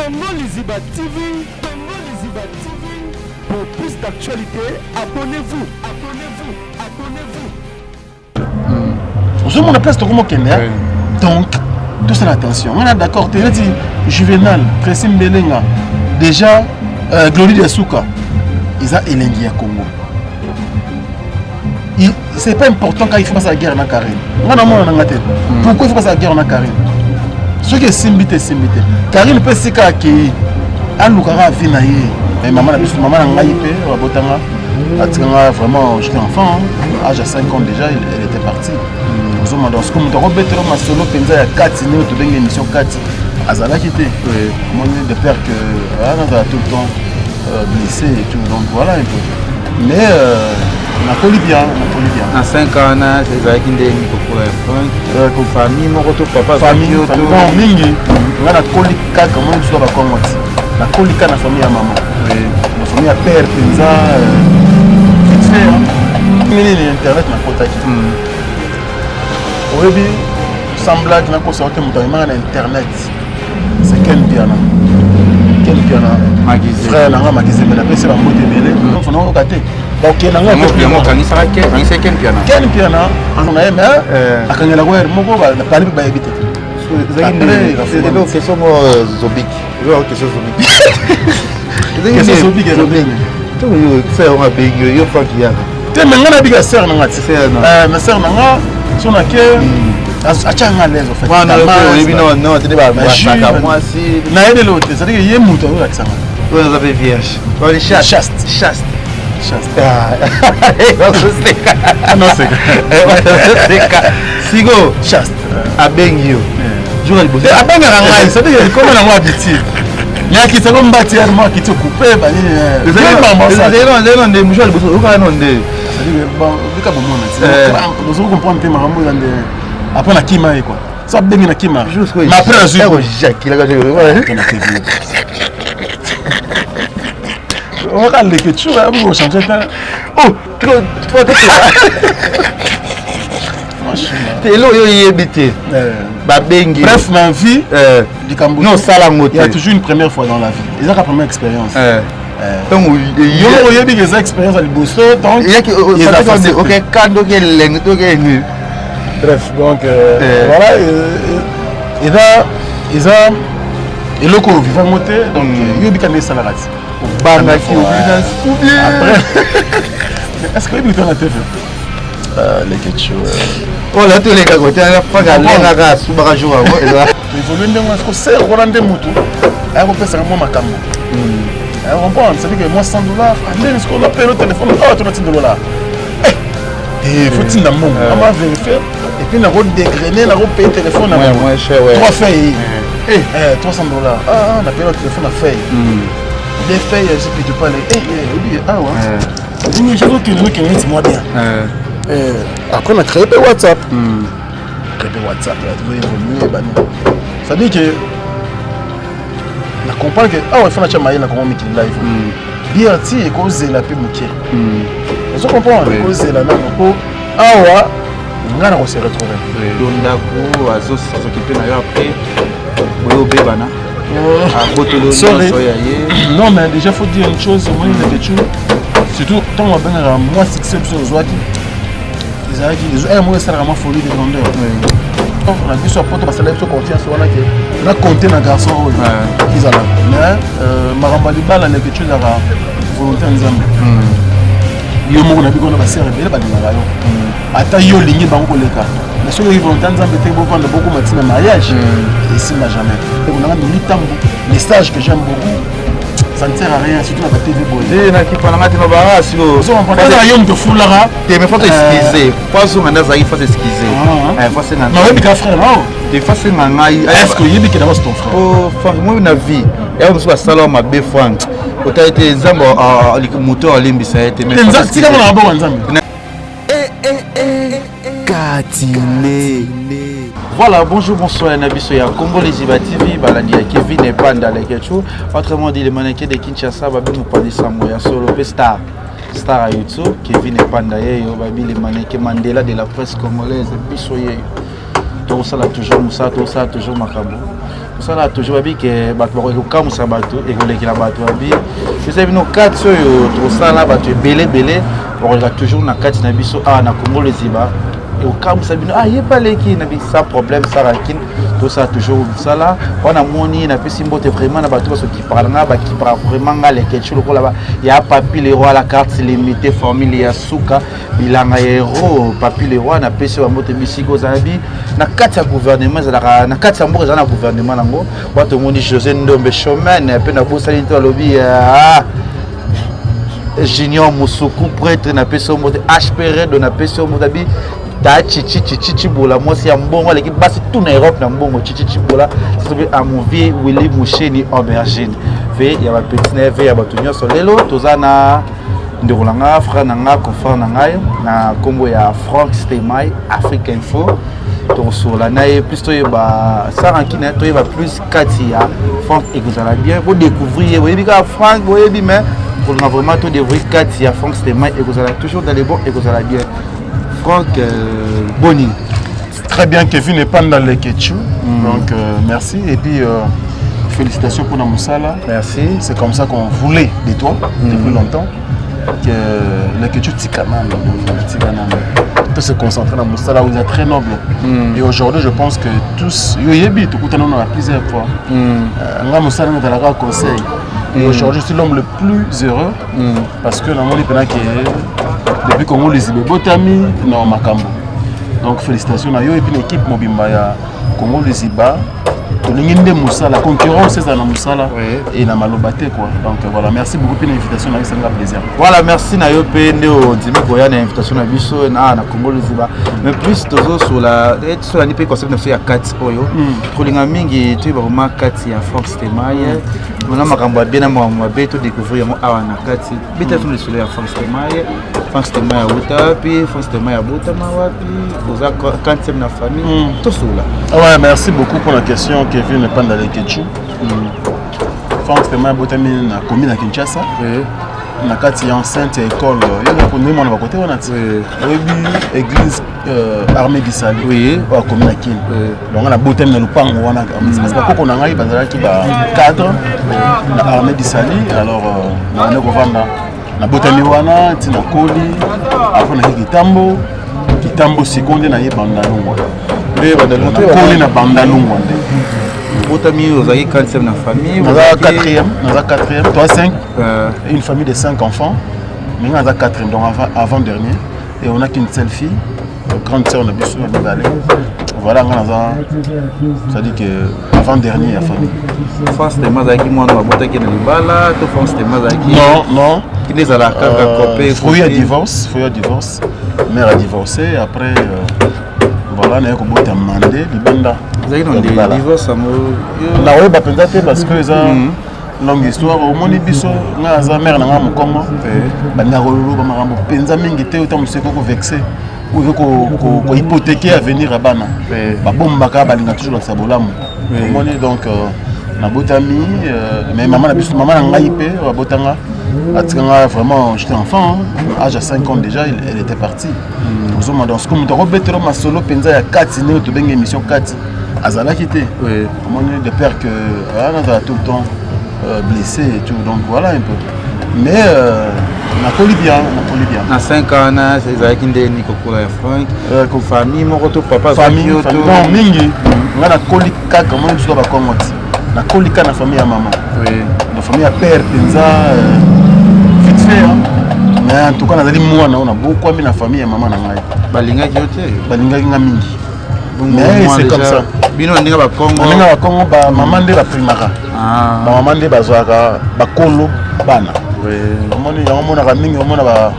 Congo Liziba TV, Congo Liziba TV. Pour plus d'actualité, abonnez-vous, abonnez-vous, abonnez-vous. Je m'en place de comment Kenya. Donc, tout ça attention. On a d'accord, tu as dit Juvenal, Tracy Mbelenga, déjà Glory de Souka, ils ont élengi à Congo. C'est pas important quand il faut passer la guerre en Karine. Pourquoi il faut passer la guerre en Karine? Ce qui est simbité. Karine peut se faire qui a l'oukara finaïe. Et maman a ngaïpé, vraiment, j'étais enfant, âge à 5 ans déjà, elle était partie. Nous sommes dans ce qu'on a rebêté ma solo penza ya 4 nous te donne émission 4 azala quitté. Moi de père que on a tout le temps blessé et tout, donc voilà un peu. Mais on a collé bien. À 5 ans, c'est ça qui est pour famille, mon retour papa, famille, non, mingi, on a collé 4 comment tu dois comme moi. La collé 4 la famille à maman. La famille à père, penza, vite fait. Mais l'internet n'a pas taqué. Oui, sans blague, on a constaté mon temps internet. C'est quel piano? Frère, on a magasin, mais après c'est la mode de mêlée. Donc on a regardé. Donc il y a un piano. Quel piano? On a aimé. À quand il y a la guerre, mon gars, la palme va éviter. C'est une question zobique. Question zobique. Tout le monde sait on a bien, il y a pas qu'il y a. Tu mais on a bien sœur non ngati. Ma sœur non nga, si on a que achanga les en fait. Non, tu dis pas moi si na yé l'autre, c'est-à-dire il y a muto là que ça. On avait vierge. On est chaste. Ah non c'est. Sigo chaste. Abengio. Jour le boss. Abenga ngai, c'est-à-dire comment na moi habitude. Il y a qui se comme bâtir moi qui te couper bah ni. Non, des mouchoirs le boss. On va non des. C'est-à-dire bon, vu qu'à moment là. Nous allons comprendre que marambo dans des après na kima quoi. Ça bengi na kima. Mais après la suite. Jacques il a gagné. On va aller que tu vas vous changer ça. Oh, trop t'es là yo yebité. Ba bengi. Bref, ma vie du Cambodge. Non, ça la moto. Il y a toujours une première fois dans la vie. Ils ont la première expérience. Donc il y a des expériences à l'Ibosso donc il y a qui OK quand donc il bref donc voilà ils ont et le co vivant monté donc il y a des salariés banga qui oublié après est-ce que il y a la TV les ketchup oh là tous les gars côté pas galenga ga subaka jour il faut lui demander est-ce que c'est Rolande Mutu a repensé à moi makambo on comprend, c'est-à-dire que moi $100, est-ce qu'on appelle au téléphone? Oh, tu as $100. Il faut que tu on va vérifier. Et puis, on va dégrainer, on va payer le téléphone. Ouais, cher, ouais. 3 feuilles. $300. Ah, on a payé le téléphone à feuille. Les feuilles, je ne peux pas les. Ah, ouais. Je veux que nous moi bien. Après, on a créé WhatsApp. WhatsApp, là, tu veux évoluer. Ça veut dire que. On comprend que il faut que maïla comment mettre live bien ti et cause la peu muké on comprend cause la na ko awa ngana ko se retrouver donda ko azo s'occuper na yo après boyo bebana botolo non mais déjà faut dire une chose moi il y a des choses surtout tant on va moi succès sur Zwaki ils a dit moi ça vraiment folie de grandeur on a vu sur porte parce que là il faut confiance on a que na compter na garçon ils ont mais maramba libala na quelque chose à volonté nzambe yo mo na biko na basere bele ba dinga yo ata yo lingi bango leka mais ce que volonté nzambe te bo vendre beaucoup matina mariage ici n'a jamais donc on a mis tambo message que j'aime beaucoup ça ne sert à rien surtout la TV boy na ki pana ngati no bara si o so on prend la yom de fulara te me faut excuser pas so nganda za faut excuser faut c'est na non oui mes frères non des fois c'est ngai est-ce que yibi que d'abord ton frère oh frère moi na vie et on soit salon ma be frère autant été zambo moteur limbisa été mais nzati ka na bon nzambe Katine. Voilà, bonjour, bonsoir, Nabiso ya Congo Liziba TV, balandi ya Kevin et Panda les Ketchou. Autrement dit, les mannequins de Kinshasa, babi nous parler Samoya solo star à YouTube, Kevin et Panda yo babi les mannequins Mandela de la presse congolaise, biso yo. Tout ça là toujours Moussa, tout ça toujours Makabo. ça là toujours babi que bato ba ko kamusa bato et kolekela bato babi je sais bino kati oyo to sala bato belé on regarde toujours na kati na biso na Congo les Ziba et au kamusa bino yebaleki na bi sans problème ça rakin tout ça toujours ça là on a moni na pesi mbote vraiment na bato baso qui parle na ba qui parle vraiment ngale quelque chose là ya papi le roi la carte limitée formule ya suka bilanga héros papi le roi na pesi ba mbote bisiko zabi na kati ya gouvernement za na kati ya mboka za na gouvernement nango bato moni José Ndombe Chomane pe na bosali to lobby Junior Musuku prêtre na pesi mbote HPR do na pesi mbote bi ta chichi bola moi c'est un bon l'équipe basi tout na Europe na mbongo chichi bola c'est à mon vieux Willy Moucheni aubergine ve ya ba petit neve ya batunyo solelo tozana ndolanga frère nanga confrère nanga na kombo ya Frank Stemai Africa Info to sola na plus to ba sarankina to ba plus katia Frank ekozala bien vous découvrir vous bika Frank vous yebi mais pour vraiment to découvrir katia Frank Stemai ekozala toujours dans les bons ekozala bien Franck Boni. Très bien, Kevin n'est pas dans les Ketchou. Donc merci et puis félicitations pour Namoussala. Merci. C'est comme ça qu'on voulait de toi depuis longtemps que les Ketchou Tikanam peut se concentrer dans Moussala, vous êtes très noble. Et aujourd'hui, je pense que tous, Yoyebi, tout le monde a plusieurs fois. Namoussala nous a un conseil. Et aujourd'hui, je suis l'homme le plus heureux parce que dans depuis qu'on a les Botami, non Makambo. Donc félicitations à eux et puis l'équipe Mobimba ya Congo les Iba. La concurrence c'est dans Moussala et la Malobate quoi. Donc voilà, merci beaucoup pour l'invitation, c'est un plaisir. Voilà, merci na yo pende au Dimi Goya na invitation na biso na Congo les Iba. Mais plus toujours sur la nipe concept na ya 4 oyo. Kolinga mingi tu ba vraiment 4 ya Fox Temaye. Mona makambo bien na mwa beto découvrir mo awa na 4. Bita fini sur ya Fox Temaye. Fox Temaye wuta puis Fox Temaye buta mawapi. Vous a quand c'est na famille tout cela. Ouais, merci beaucoup pour la question. Kevin n'est pas dans les Ketchou. Franck Stemai Botami na commune à Kinshasa. Na kati enceinte école. Il y a connu mon côté on a église armée d'Isali. Oui. Au commune à Kin. Donc on a Botami na lupango wana. Parce que qu'on a ngai bazala ki ba cadre na armée d'Isali. Alors na ne ko vanda na Botami wana tina koli après na kitambo seconde na yebanda longwa. Koli na banda longwa. Botami ozaki 4e na famille. On a 4e, toi 5. Une famille de 5 enfants. Mais on a 4e, donc avant dernier. Et on n'a qu'une seule fille. Grande sœur on a biso na balé. Voilà, on a ça dit que avant dernier la famille. France de Mazaki moi on botaki na libala, to France de Mazaki. Non. Qui les a la copé. Fruit à divorce. Mère a divorcé après voilà, on a commencé à demander libanda. Des divorces na ouais ba penza te parce que ça longue histoire au moni biso nga za mère na nga mokongo ba na rololo ba marambo penza mingi te autant museko ko vexer ou ko hypothéquer avenir à bana ba bomba ka ba linga toujours la sabolamu au moni donc na botami mais maman na biso maman na ngai pe ba botanga atikanga vraiment j'étais enfant âge à 5 ans déjà elle était partie nous dans ce comme to robetero ma solo penza ya 4 né to benga émission 4 Azala quitté. Oui. On est de peur que on a tout le temps blessé et tout. Donc voilà un peu. Mais on a collé bien. À 5 ans, c'est ça qui est Nico Kola et Franck. Famille, mon retour papa. Famille. Non, mingi. On a collé 4 comment tu dois comment. On a collé 4 la famille à maman. Oui. La famille à père, penza vite fait. Mais en tout cas, on a dit moi, on a beaucoup mis la famille à maman na ngai. Balinga qui était. Balinga qui nga mingi. Mais c'est comme ça. Bino ndinga ba Congo. Ndinga ba Congo ba maman de ba primara. Ba maman de ba zwaka ba kolo bana. Oui. Moni ya mona ka mingi mona ba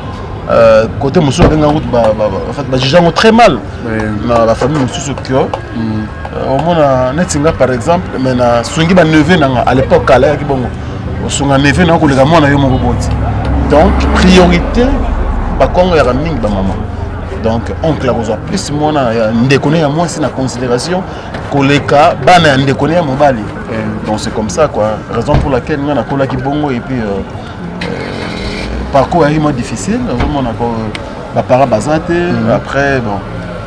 côté musu benga route ba en fait ba jijango très mal. Na la famille musu kyo. Mona netinga par exemple mais na sungi ba neveu nanga à l'époque kala ya kibongo. Sunga neveu na ko le mona yo moko boti. Donc priorité ba Congo ya mingi ba maman. Donc oncle a besoin plus moi on déconne à moi c'est la considération koleka bana ndekone ya mobali. Donc c'est comme ça quoi, raison pour laquelle on a kola ki bongo et puis parcours est vraiment difficile, vraiment on a ba para bazate après bon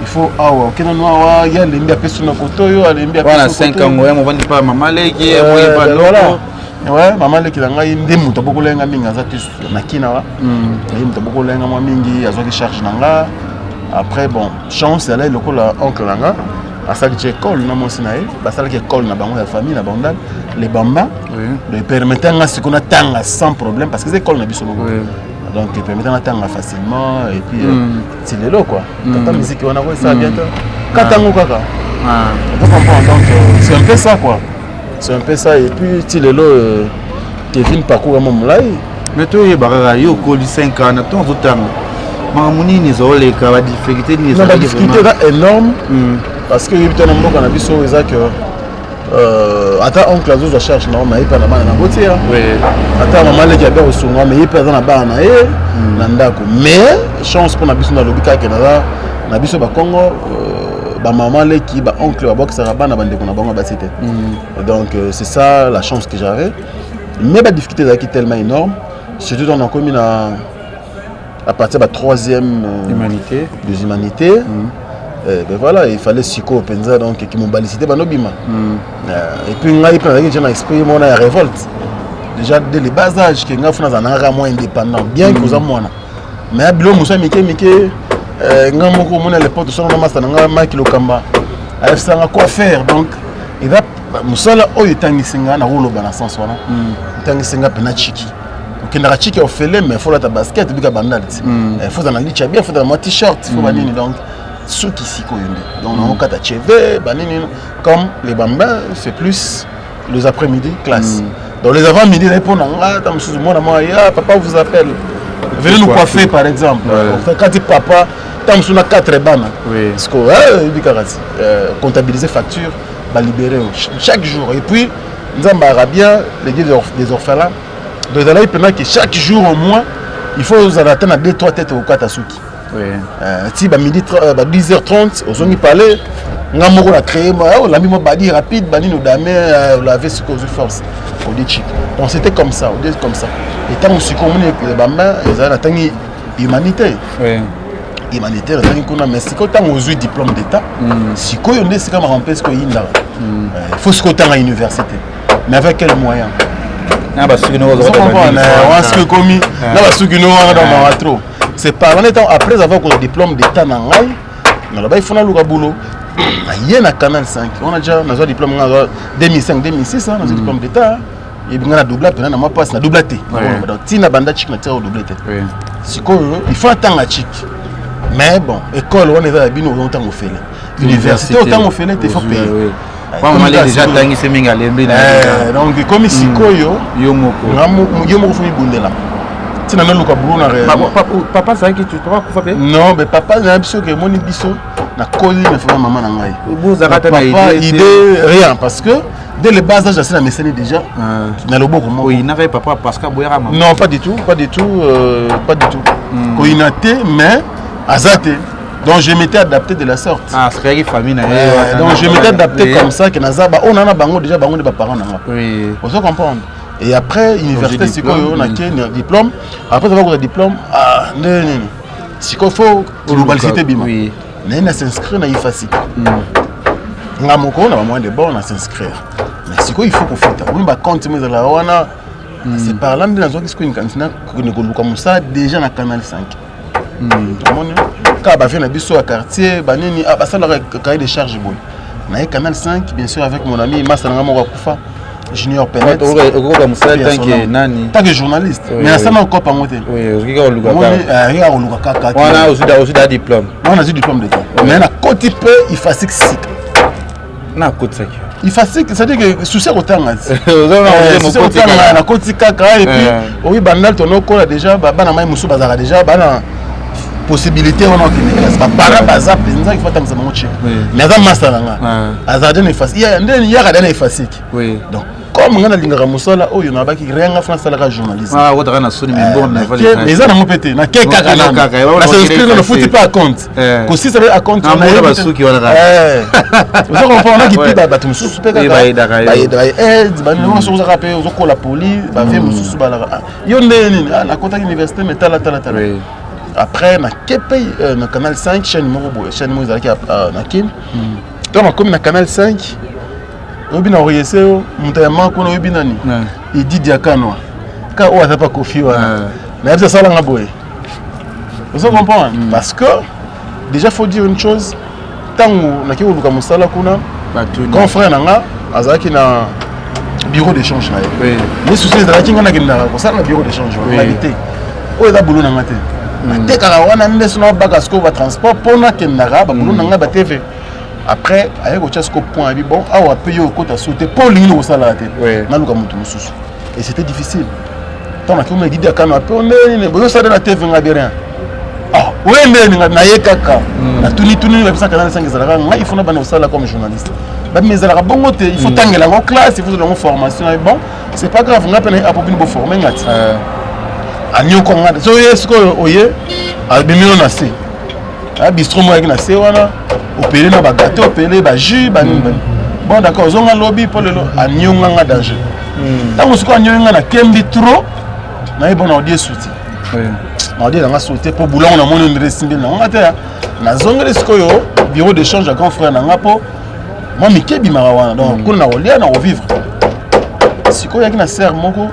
il faut awa okena noa ya lembi apesu na kotoyo alembi apesu wana 5 ans ngoya mo vandi pa mama leki mo yeba loko ouais mama leki na ngai nde muto bokolenga mingi azati na kina wa muto bokolenga mo mingi azwaki charge na nga après bon chance elle le kola oncle na nga asali ci école na mo sinae basala ki école na bango ya famille na bandal les bamba de permettre nga sikona tanga sans problème parce que c'est école na biso bongo donc il permet d'attendre facilement et puis c'est le lot quoi quand la musique on a vu ça bientôt katango kaka tu comprends donc c'est un peu ça quoi c'est un peu ça et puis c'est le lot Kevin parcours mon moulay mais toi il barra yo coli 5 ans na ton autant mamuni ni zo les ka difficulté ni zo difficulté énorme parce que il y a un moment on a vu sur ça que ata oncle azo za charge na ma ipa na bana na botia ata mama le jabe osungwa me ipa na bana na ye na ndako mais chance pour na biso na lobika ke na biso ba Congo ba mama le ki ba oncle ba boxa bana bande ko na bango ba cité donc c'est ça la chance que j'avais mais ba difficulté là qui tellement énorme surtout dans la commune à partir de la 3e humanité des humanités ben voilà, il fallait psycho penza donc qui m'ont balicité banobima. Et puis ngai pendant que j'ai exprimé mon révolte. Déjà dès le bas âge que ngai fona zanara moins indépendant bien que aux amona. Mais abilo musa mike ngai moko mona les portes sont na masa ngai maki lokamba. Avec ça quoi faire donc il va musala oyo tangisinga na rolo bana sens wana. Tangisinga pena chiki. Okendaka chiki ofele mais faut la ta basket bika bandal. Il faut dans licha bien, faut dans mon t-shirt, faut banini donc ceux qui s'y connaissent. Donc, on a TV, comme les bambins, c'est plus les après-midi classe. Donc, les avant-midi, répondent papa vous appelle. Venez nous coiffer, par exemple. Quand dit papa, on a 4 bannes. Parce que comptabiliser facture, libérer chaque jour. Et puis, nous avons bien les des orphelins. Donc, il y a que chaque jour au moins, il faut vous attendre à 2-3 têtes au Katasuki. Si à midi 10h30 aux zones parler nga moko la créer la mi mo badi rapide bani no dame laver ce cause force au dit chic donc c'était comme ça on dit comme ça et tant aussi comme les bamba ils avaient atteint humanité humanitaire tant qu'on a mais c'est quand on a eu diplôme d'état si quoi on est c'est comme remplacer quoi il faut ce côté à l'université mais avec quel moyen na ba sugino on se commis na ba sugino dans ma trop. C'est par en étant après avoir un diplôme d'état dans Ngai, il faut aller au boulot. Il y a un canal 5. On a déjà un diplôme en 2005-2006, un diplôme d'état. Il y a un double, il y a un passe, un double T. Donc, si on a un chic, on a un double T. Il faut attendre la chic. Mais bon, école, on est à la autant on fait. Université, autant on fait, il faut payer. On a déjà tangi c'est minga lembi na. Donc, comme ici, yo moko faut bundela. Papa ça qui tu papa kufa pe non mais papa na biso ke moni biso na koli na fama maman na ngai papa idée rien parce que dès le bas âge c'est la mécanie déjà na loboko mo oui n'avait papa parce que boyara maman non pas du tout koinate mais azate donc je m'étais adapté de la sorte c'est une famille donc je m'étais adapté comme ça que nazaba on a bango déjà bango de parents na oui on se comprendre. Et après, l'université, c'est quoi? On a un diplôme. Après avoir un diplôme, c'est qu'il faut globalité bima. On a s'inscrire dans l'IFASI. On a moins de bons, on a s'inscrire. Mais c'est quoi il faut qu'on fasse? On va continuer de la wana. C'est par là que nous avons ça déjà dans le canal 5. Quand on a fait un biseau à quartier, on a fait un cahier de charge. On a un canal 5, bien sûr, avec mon ami Massa Ngamora Junior Penet. Tant que journaliste. Mais ça m'a encore pas monté. Oui, on a aussi un diplôme. On a eu diplôme d'état. Mais on a côté peu, il faut que c'est. Na côté ça. Il faut que ça dit que souci autant. Souci autant na côté kaka et puis oui banal ton ko déjà bana mai musu bazara déjà bana possibilité on a qui pas para bazar penza il faut tant ça monter. Mais dans masalanga. Azade ne face. Il y a ndeni effacer. Oui. Donc comme on a l'ingara musala oh yona baki rien France la journalisme on a soni mais bon na valé mais ça na mopété na keka kana na s'inscrire dans le foot pas à compte que si ça veut à compte on a ba souki wana vous comprenez qui peut battre mususu pe kaka ba no so za rapé zo la poli ba ve mususu ba la yo ndeni na kota université mais tala après na kepe na canal 5 chaîne numéro ezalaki na kin donc nakomi na canal 5 oyebi na oriese moto ya manko kuna oyebi nani Idi Diakano ka oyo aza pa kofi wana nayebisa asalanga boye ozo comprendre parce que déjà faut dire une chose ntango naki koluka mosala kuna grand frère nanga azalaki na bureau d'échange na ye ni souci ezalaki nga nakendaka kosala na bureau d'échange oyebi te oyo eza bolo nanga te natekaka wana nde sono abaka sikoyo batransport mpo nakendaka babolo nanga batv après aye kotia siko point abi bon awa pe yo okota so te mpo olingi kosalaka te naluka moto mosusu et c'était difficile ntango nakimona Idi Diakano ape ondenini boyosala na tv nga bi rien wendeni naye kaka natuni babisa canal 5 ezalaka ngai il faut na bana kosala comme journaliste mais ezalaka bongo te il faut tangela yango classe il faut zala yango formation bon c'est pas grave nga pene apopini boforme nga ti anyoko nga so ye sikoyo oye abimino na se bistro mo yaki na se wana opele na bagâteau opele bajus banini bon d'accord ozonga lobi mpo lelo anyonga nga danger ntango sikoyo anyonga nga na kembi trop naye bona odie suti naodie nanga sauté mpo bulango na moni ndire simbi nanga te nazongeli sikoyo bureau d'échange ya grand frère nanga mpo mwa mike ebimaka wana donc kuna na kolia na kovivre sikoyo yaki na ser moko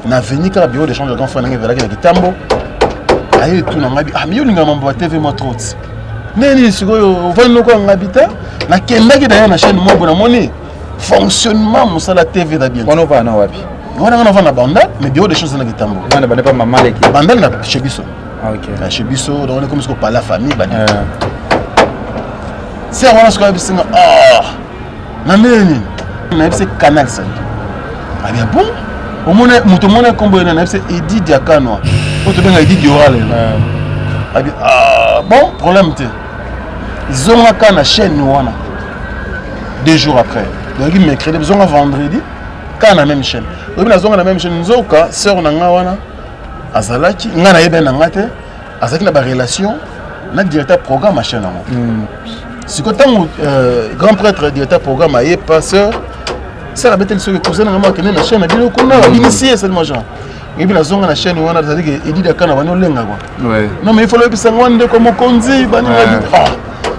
na veni kaka bureau d'échange ya grand frère nanga evelaki na kitambo aye etu nanga bi mi yolinga mambo ya tv mwa trop ti neni sikoyo ovandi noko yanga bi te nakendaki daya na chaîne moko namoni fonctionnement mosala tv da bien wana ovaa na wapi wana nga nava na bandal mais bureau d'échange na kitambo wana bane pa mama leki bandal na chez biso OK chez biso donc on est comme ce qu'on parle la famille bani c'est wana ce qu'on a bisinga na neni na bise canal 5 abi bon au moins muto mona kombo na bise Idi Diakano auto benga Idi Dioral abi bon problème te ils ont ka na chaîne wana 2 jours après donc mercredi ils ont vendredi ka na même chaîne obi na zonga na même chaîne nzoka sœur na nga wana azalaki nga na yebe na nga te azalaki na ba relation na directeur programme à chaîne nango siko tango grand prêtre directeur programme aye passeur ça la bête sur cousin na nga kene na chaîne na bino kuna ba initié seulement genre ebi na zonga na chaîne wana azalaki Idi Diakano bano lenga quoi non mais il faut le bisango ande comme konzi bani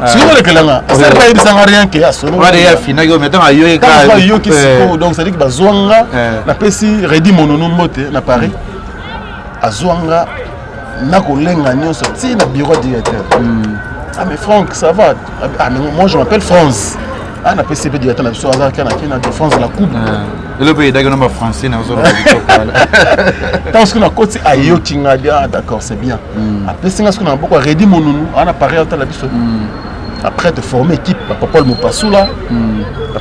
si vous voulez là ça pas y sans rien que aso on va déjà finir mais tant ayo ka yo ki siko donc ça dit que bazwanga na pesi redi monono mbote na Paris azwanga na kolenga nyonso ti na bureau directeur ah mais Franck ça va ah mais moi je m'appelle France ah na pesi pe directeur na biso azar kana kina de France la coupe et le pays d'accord number français na zoro tant que na koti ayo kinga bien d'accord c'est bien après singa ce qu'on a beaucoup redi monono ana Paris à la biso après te former équipe Paul Mopassoula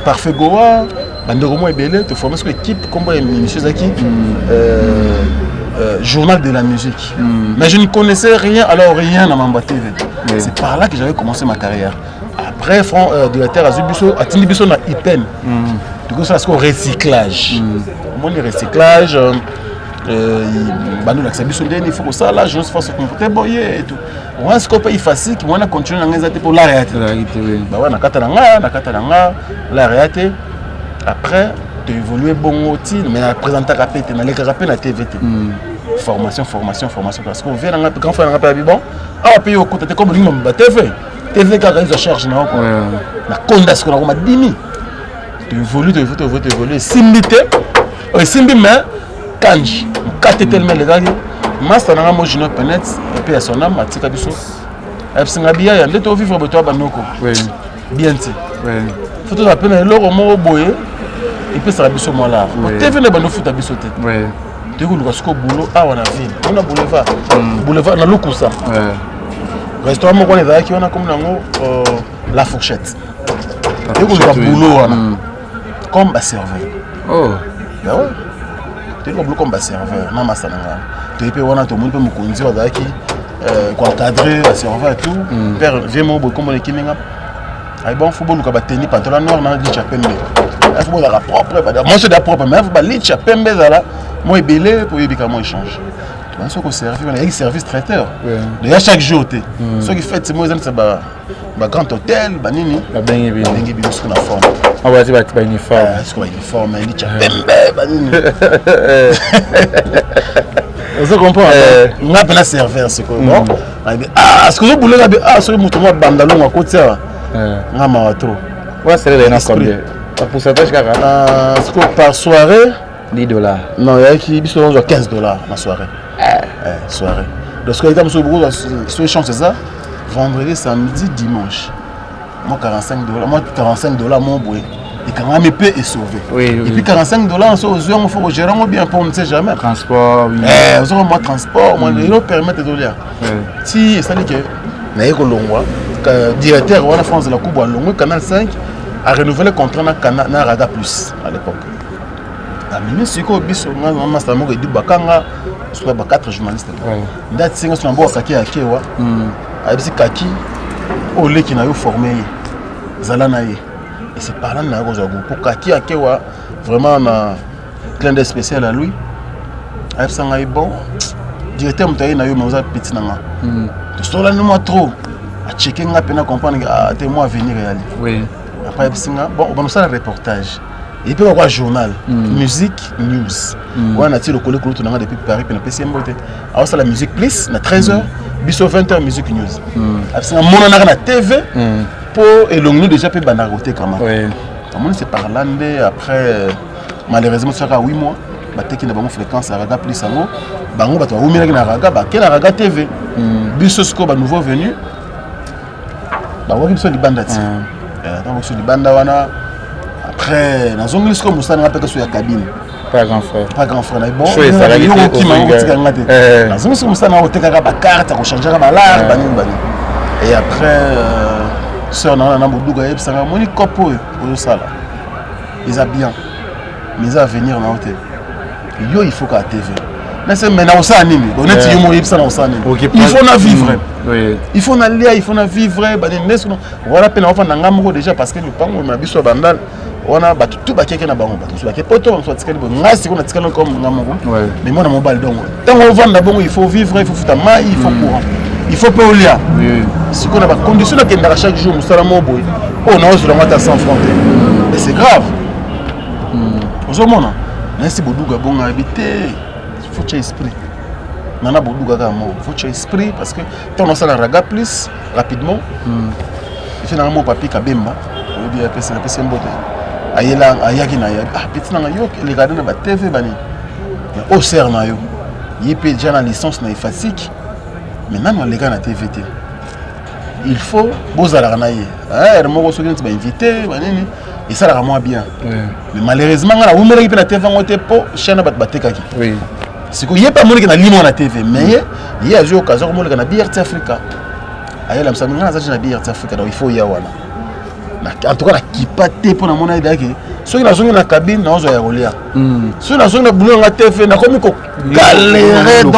Parfait Goa bandeko mo ebele te former sur équipe comme monsieur Zaki journal de la musique mais je ne connaissais rien alors rien à Mamba TV c'est par là que j'avais commencé ma carrière après directeur Azubiso atindi biso na IPEN donc ça c'est recyclage mon recyclage bando la biso ndeni il faut que ça là je se fasse comporter boyer et tout on a ce qu'on paye facile qui on a continué dans les pour la réalité bah ouais na kata nga la réalité après tu évoluer bon outil mais la présenter rapide na les rapide na TVT formation parce qu'on vient dans grand frère na bon ah payer au côté comme lui ba TV quand ils charge na quoi na konda ce qu'on a dimi tu évoluer simbité simbi mais kanji kate tellement les gars master na mo junior penet et puis à son âme atika biso singa bia ya ndeto vivre beto banoko bien ti faut tout appeler loro mo boye et puis ça biso mo là TV na bando futa biso te tu ko luka sko boulot a wana ville on a boulevard na lukusa restaurant mo kone za ki wana comme nango la fourchette tu ko luka boulot wana comme ba serveur bah ouais tu ko comme ba serveur na masana nga tu peux wana to mo pe mo konzi wa za ki quoi cadrer la serveur et tout père viens mo bo comme les kiminga ay bon football ko ba tenir pantalon noir na di chapembe il faut la propre moi c'est da propre mais faut ba li chapembe za là moi belé pour yebika moi échange tu vois ce qu'on servi on a un service traiteur déjà chaque jour tu ce qui fait c'est moi c'est ba grand hôtel ba nini ba bengi bi ce qu'on a forme ah ouais c'est ba uniforme ce qu'on a uniforme ni chapembe ba nini Vous comprenez? On a bien serveur, c'est quoi? Bon, est-ce que vous voulez ce que vous avez bandalon à côté ça? On a trop. Ouais, c'est là, il y a combien? Par pourcentage, est-ce que par soirée? $10. Non, il y a qui sont $15 la soirée. Soirée. Donc, ce que vous avez beaucoup de chance, c'est ça? Vendredi, samedi, dimanche. Moi, $45. Moi, $45, mon boy. Et quand même, peut est sauvé. Oui. Et puis $45, on se dit, il faut gérer bien pour on ne sait jamais. Transport, oui. Vous avez moi transport, moi, ils permettent de donner. Si, ça dit que, le directeur de la France de la Coupe, le Canal 5, a renouvelé le contrat dans Raga Plus à l'époque. Mais si vous avez dit que 4 journalistes. Date 5 ans, on a Kaki à Kewa. Avec Kaki, au lait qui n'a eu formé. Zalanaye. Et c'est par là que nous avons pour Kaki à Kewa, vraiment un clin d'œil spécial à lui. Avec ça, bon, directeur Moutaï n'a eu un petit nanga. Tu es là, nous trop. À checker, on a peine à comprendre que moi à venir réaliser. Oui. Après, bon, on a fait un reportage. Et puis, on a un journal, musique, news. On a tiré le collègue depuis Paris, puis on a PCM. Alors, c'est la musique plus, à 13h, bis 20h, musique news. Après, on a la TV pour éloigner déjà peu banaroté quand même. Oui. C'est par là, après, malheureusement, ça a 8 mois. Bateki na bango fréquence à Raga plus sango. Bango bato ba na Raga, ba ke na Raga TV. Biso sko ba nouveau venu. Ba waki biso di banda ti. Donc sur di banda wana. Après, dans un glisco, nous sommes rappelés sur la cabine. Pas grand frère. Pas grand frère. Bon, il y a un qui m'a dit que dans un glisco, nous sommes rappelés sur la carte, on change la large. Et après, sœur Nana Boudouga, ça m'a dit copo pour ça là. Ils ont bien. Mais ils vont venir dans l'hôtel. Yo, il faut qu'à TV. Mais c'est maintenant ça anime. On est yo mourir ça dans ça anime. Il faut na vivre. Il faut na lire, il faut na vivre. Voilà peine enfant nanga moko déjà parce que le pango na biso bandal. On a battu tout baké na bango battu baké poto on soit tikali bon ngasi on a tikali comme ngamoko. Mais moi na mobile donc. Tant on vend d'abord il faut vivre, il faut foutre maille, il faut courant. Il faut pas oublier. Si on a pas condition de qu'à chaque jour nous sommes mon boy. Oh non, je dois mettre sans fronter. Mais c'est grave. Aux hommes Nancy Boudouga bon habité, il faut que tu aies esprit. Nana Boudouga il faut que tu aies esprit parce que quand on s'en raga plus rapidement, il fait normalement papier Kabemba, ou bien c'est un peu symbolique. Ayela ayaki na ya petit na yo les gars na ba TV bani. Au ser na yo. Il peut déjà la licence na efasique. Maintenant les gars na TVT. Il faut bozala na ye. Mo so qui ba invité banini. Et ça la moins bien. Mais malheureusement, on a ouvert la TV en pour chaîne batekaki. Oui. C'est qu'il n'y a pas de monde qui a limon la TV, mais il y a eu occasion de la BRT Africa. Aïe, la msamina na zaji na BRT Africa, donc il faut y avoir. En tout cas, la qui pâté pour la monnaie d'aki. Ceux qui ont dans la cabine, non, ils ont rolia. Ceux qui ont dans boulot la TV, na comme ko galérer donc.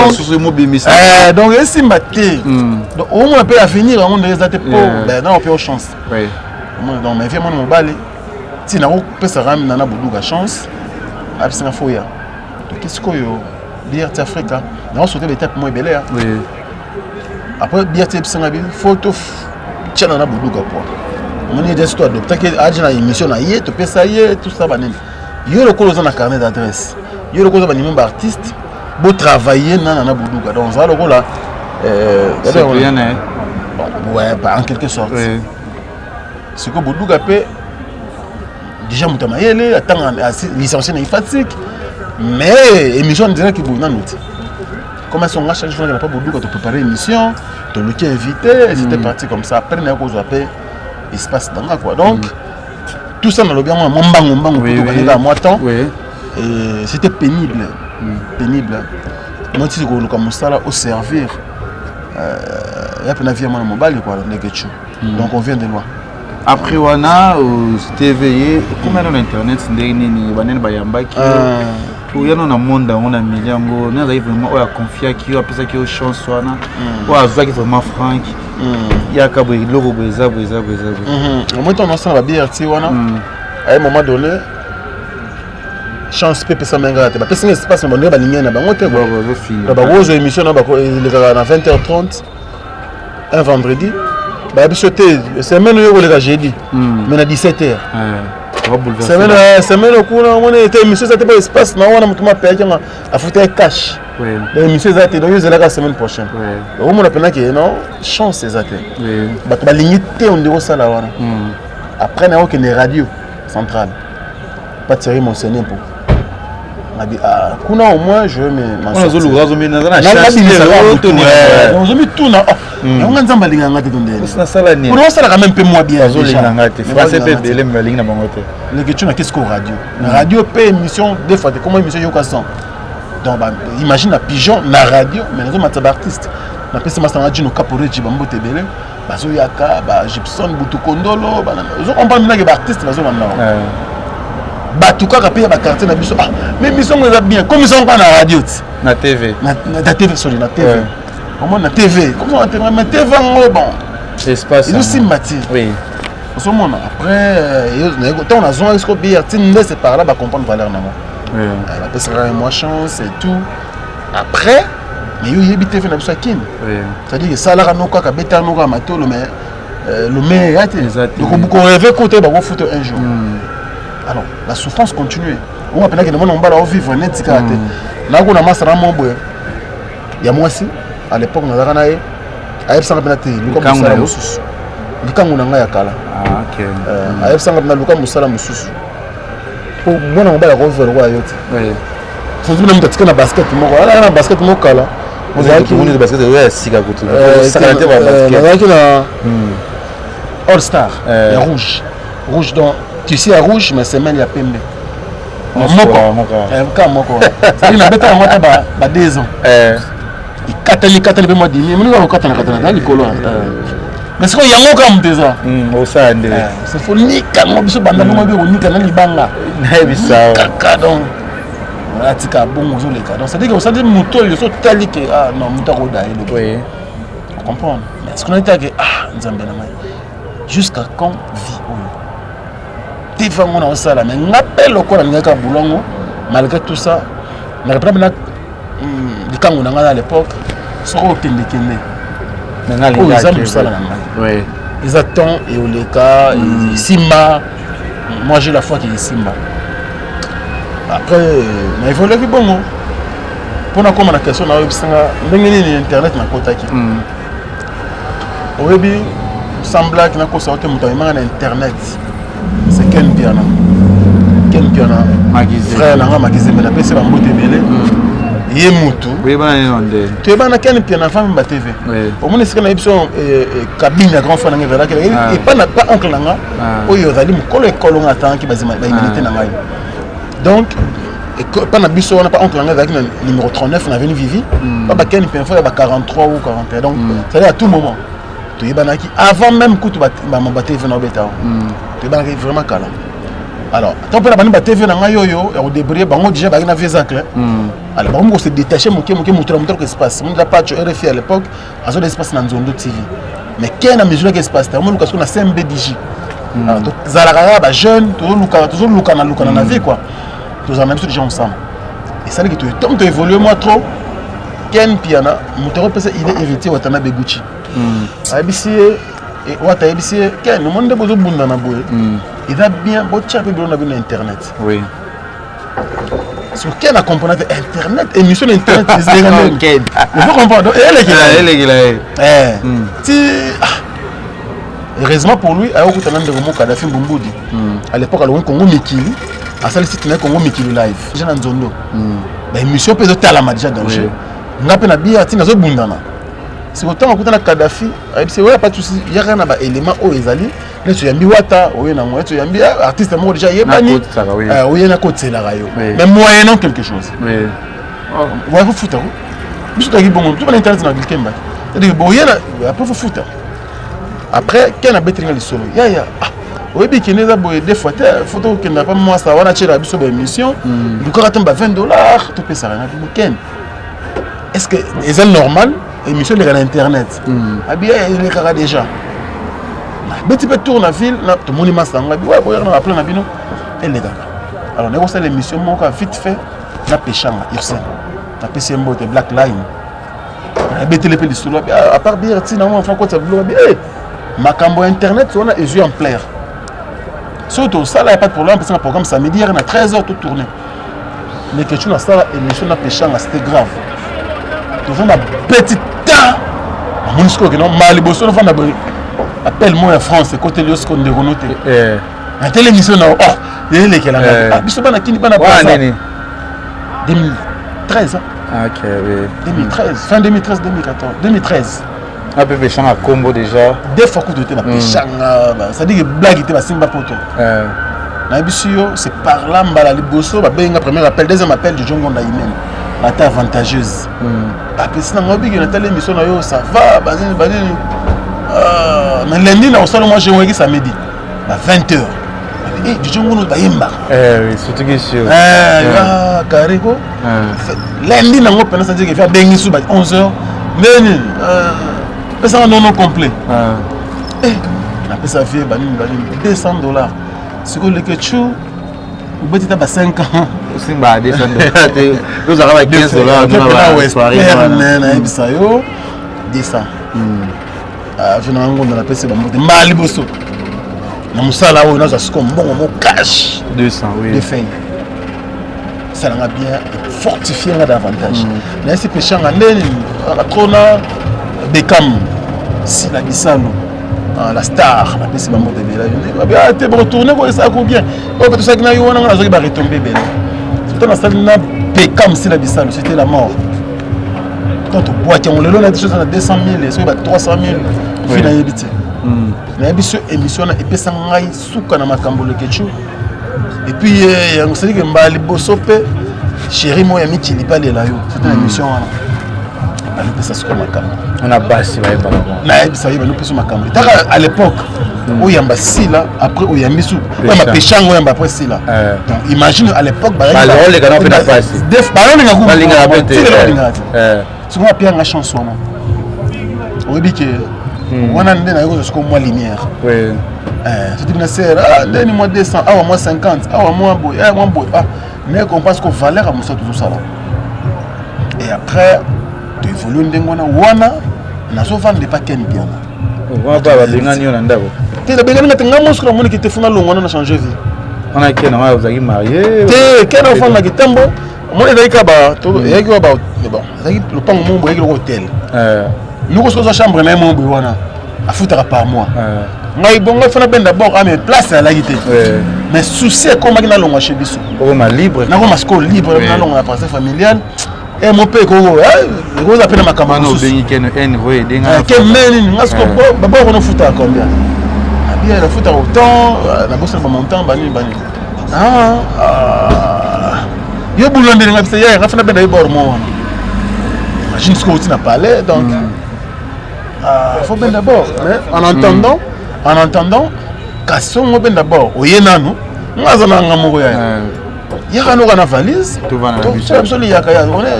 Donc c'est maté. Donc au moins on peut finir, on reste pour ben non on peut chance. Oui. Donc mais vraiment mon balai. Si on peut se ramener dans la chance, c'est un foyer. Qu'est-ce que BRT Africa, on sauté l'étape moins belle. Après BRT il faut tout tiens dans la Boudouga quoi. On est des histoires donc tant qu'il y a une émission na yé, tu peux ça yé, tout ça banane. Il y a le cause dans la carnet d'adresse. Il y a le cause dans numéro d'artiste, beau travailler dans la Boudouga. Donc ça le rôle là c'est bien hein. Ouais, en quelque sorte. Ce que Boudouga peut déjà Moutamayele, attend licencié dans fatigue. Mais émission on dirait qu'il y a une autre. Comme si on a chaque jour, on n'a pas beaucoup de préparer l'émission, de le qui invité, c'était parti comme ça. Après, on a posé il se passe dans quoi. Donc, tout ça, on a bien à moi temps. Et c'était pénible. Pénible. Moi, je suis comme ça, au servir. Il y a plein de vie à mon mobile, donc on vient de loin. Après wana TV comment on internet ndeni banene bayambaki pour yana na monde on a miliango na vraiment oya confia ki o pesa ki o chance wana o azaki vraiment frank ya kabo logo beza en même temps on a la BRT wana à un moment donné chance pepe samenga te ba pesa espace mo ba ninga na bango te ba rozo émission na ba na 20h30 un vendredi. C'est même le jeudi, mais à 17h. semaine kuna on était émission ça pas espace na wana mutuma peke nga afuta cash l'émission ça donc c'est la semaine prochaine au moins on a que non chance c'est ça bato balingité on dit ça là wana après na aucune radio centrale pas de série mentionné pour kuna au moins je me on a zolo razomé na na chance on a mis tout na on a nzamba linga ngate donde na sala ni on sala quand même peu moins bien zolo linga ngate français pe belé me linga na bangote les questions na qu'est-ce qu'on radio na radio pe émission des fois comment émission yoka son donc imagine la pigeon na radio mais nous sommes artistes na pesa masanga dino kaporeji bambote belé bazo yaka ba Gibson Butukondolo ba zo on parle na artiste bazo maintenant batuka pe ba quartier na biso mais mission est bien comme ils sont pas na radio na TV na TV sur na TV au moins na TV comme on entend mais TV bon espace il aussi matière oui au ce moment après on a zone est-ce bien tinde c'est par là ba comprendre valeur na moi la personne a moins chance et tout après mais il y a des TV na biso kin c'est-à-dire que ça là no ka beta no ka matolo mais le meilleur donc beaucoup rêver côté ba go foot un jour. Alors, la souffrance continue. On appelle que nous allons vivre net si karaté. Là on a massacré mon boy. Il y a moi aussi à l'époque nous avons naé ayeb sanga penate luka musala mususu. Likangu na ngaya kala. Ah OK. Ayeb sanga penate luka musala mususu. Pour moi on va la revoir quoi yote. Oui. Faut que nous tatika na basket moko. Ala na basket moko kala. Vous avez tout le monde de basket ouais sika kutu. Ça karaté ba basket. Na All Star, rouge. Rouge donc tu sais à rouge mais semaine il y a pembe. Moko. Ça il a bêta moi ba 2 ans. Il katali pe moi dimi, mais nous on katana na likolo. Mais c'est quoi yango comme déjà. Au ça ndé. C'est faut nika mo biso banda mo bi nika na libanga. Na bisa. Kaka donc. Voilà tika bon zo les cas. Donc ça dit que ça dit moto yo so tali que non moto ko da ile. Oui. On comprend. Mais ce qu'on a dit que nzambe na mai. Jusqu'à quand vie TV on a ça là mais n'appelle au quoi n'aka boulongo malgré tout ça n'a pas bien les kango à l'époque sont tendé maintenant les amis ça là oui ils attendent et au les cas Simba moi j'ai la foi qu'il est Simba après mais il faut le vivre bon pour na comme la question na web sanga ndengeni internet na kotaki web sembla que na ko ça muto imanga na internet c'est Ken Piana magazine frère nanga magazine mais la pese ba mbote belé yé mutu oui bana ndé tu bana Ken Piana femme ba TV au moins c'est na émission cabine grand frère nanga vera et pas oncle nanga oyo zali mukolo ekolo ngata ki bazima ba immunité nanga donc pas na biso on n'a pas oncle nanga avec numéro 39 on a venu Vivi pas Ken Piana faut ba 43 ou 41 donc ça à tout moment tu banaki avant même que tu ba TV na beta tu banaki vraiment kala alors tant pour la bani ba TV na ngayoyo et au débrouiller bango déjà ba na viezacle alors bango se détacher moké montrer que espace mon la patch RFI à l'époque à zone espace na Nzondo TV mais quel na mesure que espace ta mo luka na CMB DJ alors donc zalaka ba jeune toujours luka na vie quoi tous en même chose déjà ensemble et ça dit que tu évoluer moi trop Ken Piana moteur PC il est héritier Watana Beguchi ABC et Wata ABC Ken le monde besoin bunda na boye il va bien bon tchape bien na internet oui sur Ken a composé internet émission internet c'est Ken il faut comprendre elle est là heureusement pour lui a okuta nande ko Kadhafi Mbumbudi à l'époque alors Congo Mikili à ça le site na Congo Mikili live j'ai na Nzondo ba émission peut être la déjà danger ngape na bia tina zo bundana c'est autant okuta na Kadhafi c'est ouais pas de souci il y a rien ba élément o ezali le tu yambi wata o yena mo tu yambi artiste mo déjà yebani o yena ko tsela rayo mais moyennant quelque chose oui ouais faut foutre biso taki bongo tu pas internet na Kemba c'est-à-dire bon yena après faut foutre après quand a betringa le solo ya oui bien qu'il n'est pas des fois photo qui n'a pas moi ça on a tiré la sur émission du coup attends $20 tu peux ça rien week-end est-ce que c'est normal émission de l'internet ah bien il est carré déjà mais tu peux tourner la ville là tout le monde masse ouais bon on a plein na bino et les gars alors on a l'émission mon cas vite fait na péchanga Irsen na PC mbote Black Line na betele pe solo à part bien tina moi enfin quoi ça vouloir bien makambo internet on a yeux en plaire. surtout ça là, il n'y a pas de problème, parce que le programme samedi, il y a 13h tout tourné. Mais que tu as ça, l'émission de péché, c'était grave. Tu as un petit temps. Je sais que non, Maliboso, appelle-moi en France, côté de ce qu'on a noté. La télévision, oh, il y a les qui là. Ah, je sais pas, qui n'est pas là. 2013. Ok, oui. 2013, fin 2013, 2014. 2013. Un peu péchant à Combo déjà. Des fois que tu étais péchant, ça dit que blague était à Simba Poto. C'est par là que la Liboso, le premier appel, deuxième appel de John Gonda Imen. La taille avantageuse. Après ça, on a dit que la émission, ça va, mais lundi, moi j'ai envoyé samedi, à 20h. Et du John Gonda Imba. Oui, surtout que c'est. Carrément. Lundi, on a pensé que faire 11h. Mais ça non complet. Après ça fait $200. C'est que le ketchup, vous mettez à 5 ans. Aussi, $200. Nous avons $15. Finalement, on a appelé ça Maliboso. Dans mon salaire, on a un cash. 200, oui. De fin. Ça l'a bien fortifié davantage. Mais c'est péché en année, on a Beckham, si la Bissano, la star, la PC Maman de Bela, tu es retourné, ça va bien. Tout ça qui n'a eu, on a retomber. C'était la salle de Beckham, si la Bissano, c'était la mort. Quand on boit, on le a des choses à 200 000, 300 000, il a évité. Il y a une émission, et puis ça m'a eu souka dans ma camboule ketchup. Et puis, on s'est dit que Mbali Bosope, chéri, moi, il n'y a pas les laïos. C'était une émission. On a bassé, à l'époque, où il y a un Sila, après où il y a un Missou, où il y a un Péchang, où il y a un après Sila. Imagine à l'époque, les gars n'ont pas passé. Souvent, il y a une chanson. On dit que on a une moins lumière. Tu dis que c'est moi 200, moi 50, moi boy, mais on pense qu'on valeur à tout ça. Et après, tu évolues dans wana na so vendre pas ken bien. On va pas bengani on ndabo. Tu le bengani nga mosco moni qui te funa longo na changer vie. On a ken on va marié. Te ken on fond na kitambo. Moi ezali ka ba to yaki ba bon. Ezali le pango mon boye le hôtel. Nous ko so chambre na mon boye wana. A foutre par mois. Ngai bongo fana ben d'abord à mes places à la guité. Mais souci comme na longo chez biso. On ma libre. Na ko masco libre na longo na passé familial. Et mon père, vous appelez ma camarade. Non, il y a un envoyé. Il y a un d'abord, on a foutu à combien? Il y a un foutu à autant, la bourse de montant, bani. Il y a un boulot de l'ingénieur, il y a un fait de bord. Imagine ce que vous n'avez pas parlé, donc. Il faut bien d'abord. En entendant, Kasson, on bien d'abord. Au Yénanou, nous avons un amour. Il y a une valise.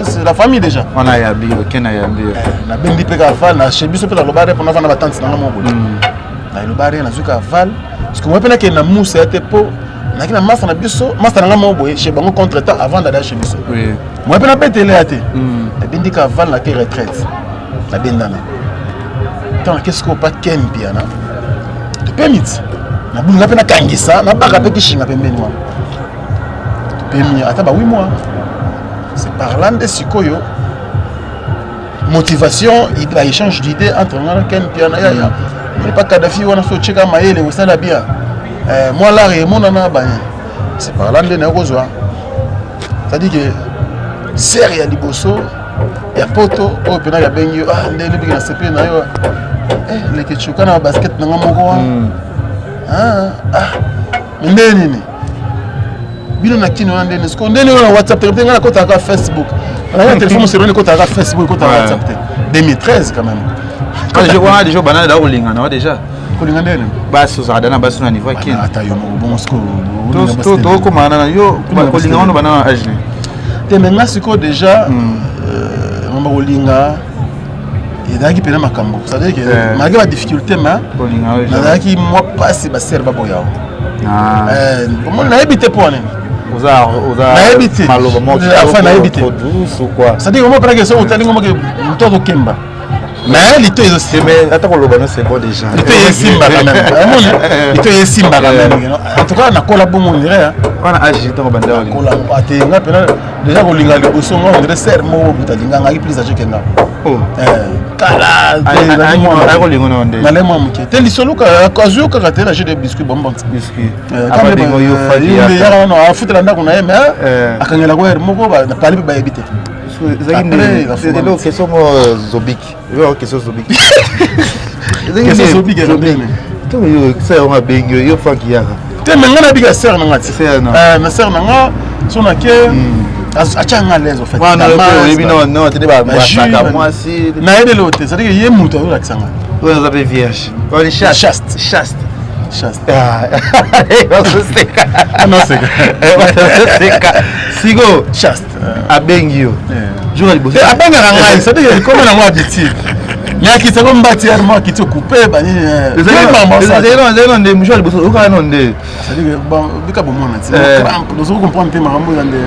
C'est la famille déjà. On a yabi, aucun a yabi. On a bien dit que Val, chez Bissot, le bar pour avoir la tante dans le monde. Le bar, on a vu Val. Parce que moi, je pense que mousse et tepo, on a une masse dans Bissot, masse dans le monde, chez Bango contre-temps avant d'aller chez Bissot. Moi, je pense que télé a été. On a bien dit que Val n'a que retraite. La bendana. Tant qu'est-ce qu'on pas ken bien, tu peux mettre. On a bien kangisa, on a pas rappelé que chinga pembeni moi. Attends, 8 mois. C'est parlant de Sikoyo. Motivation, il y a échange d'idées entre moi et Ken Piana. Il n'y a pas Kadhafi, on a fait checker Maël et ça là bien. Moi là, et mon ana, c'est parlant de Nerozoa. C'est-à-dire que Serre et Liboso, il y a Poto, il y a Benyo, il y a CP, les Ketchuka dans le basket, il y a Moko. Mais bino na kino na ndene sko ndene na WhatsApp te ngana kota ka Facebook na téléphone c'est rone kota ka Facebook kota WhatsApp te 2013 quand même quand je vois des gens banana da olinga na déjà olinga ndene baso za dana baso na niveau kin ata yo bon sko to ko mana yo olinga ono banana ajne te menga siko déjà mamba olinga ezalaki pena makambo c'est-à-dire que malgré la difficulté mais nazalaki moi passe ba serba boyao comment on a habité pour aller maloba mo enfin na habité douce ou quoi c'est-à-dire comment prendre que ça hôtel ngoma que mtoto kemba mais lito aussi mais attends le bon c'est bon déjà lito yesimba quand même lito yesimba quand même en tout cas na kola bongo ndire on a agi to banda oli kola atenga pena déjà kolinga liboso ngo ndire ser mo butalinga ngai plus age kenga oh kala ay kolinga no nde na lemo muke te lisolo ka kazu ka katela j'ai des biscuits bonbons biscuits aba bingo yo fadi ya no afutela ndako na yeme akangela ko her moko ba pali ba ebite c'est lo question zobik yo question zobik question zobik to yo c'est on bengo yo faki yaka te menga na biga ser na ngati na ser na nga sona ke achanga lezo fait wana no te ba saka moi si na ede lote c'est dire ye muto yo laksanga on a appelé vierge on est chaste ah non c'est sigo chaste abengio jour liboso abenga ngai c'est dire comment na moi habitude mais qui c'est comme bâtir moi qui te couper ba ni non de moucho liboso oka non de c'est dire bon bika bon mona ti crampe nous comprendre pe marambo yande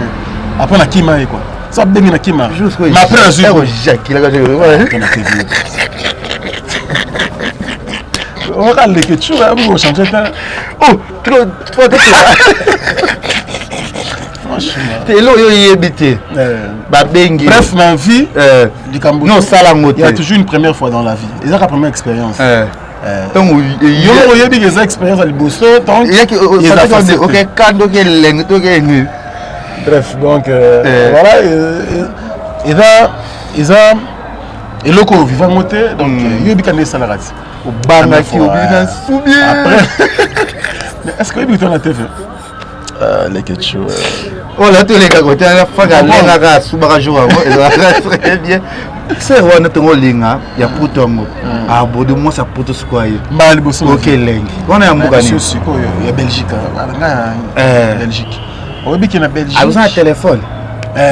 après na kima quoi ça benga na kima mais après la jour Jacques la on va aller que tu vas vous changer ta oh trop t'es là yo yebité ba bengi bref ma vie du Cambodge non sala ngote il y a toujours une première fois dans la vie et c'est la première expérience donc yo yebi des expériences à liboso donc il y a que OK quand OK leng to ke bref donc voilà et loko vivant moté donc yebi kan salarati au banga qui au bien soubier après est-ce que yebi ton la TV les ketchup oh là tous les gars côté la faga lenga ka subaka jour très bien c'est wana tongo linga ya putongo ah bodo mo sa puto squaye mbali boso OK lengi wana ya mbuka ni siko ya Belgique nga Belgique obi ki na Belgique a besoin de téléphone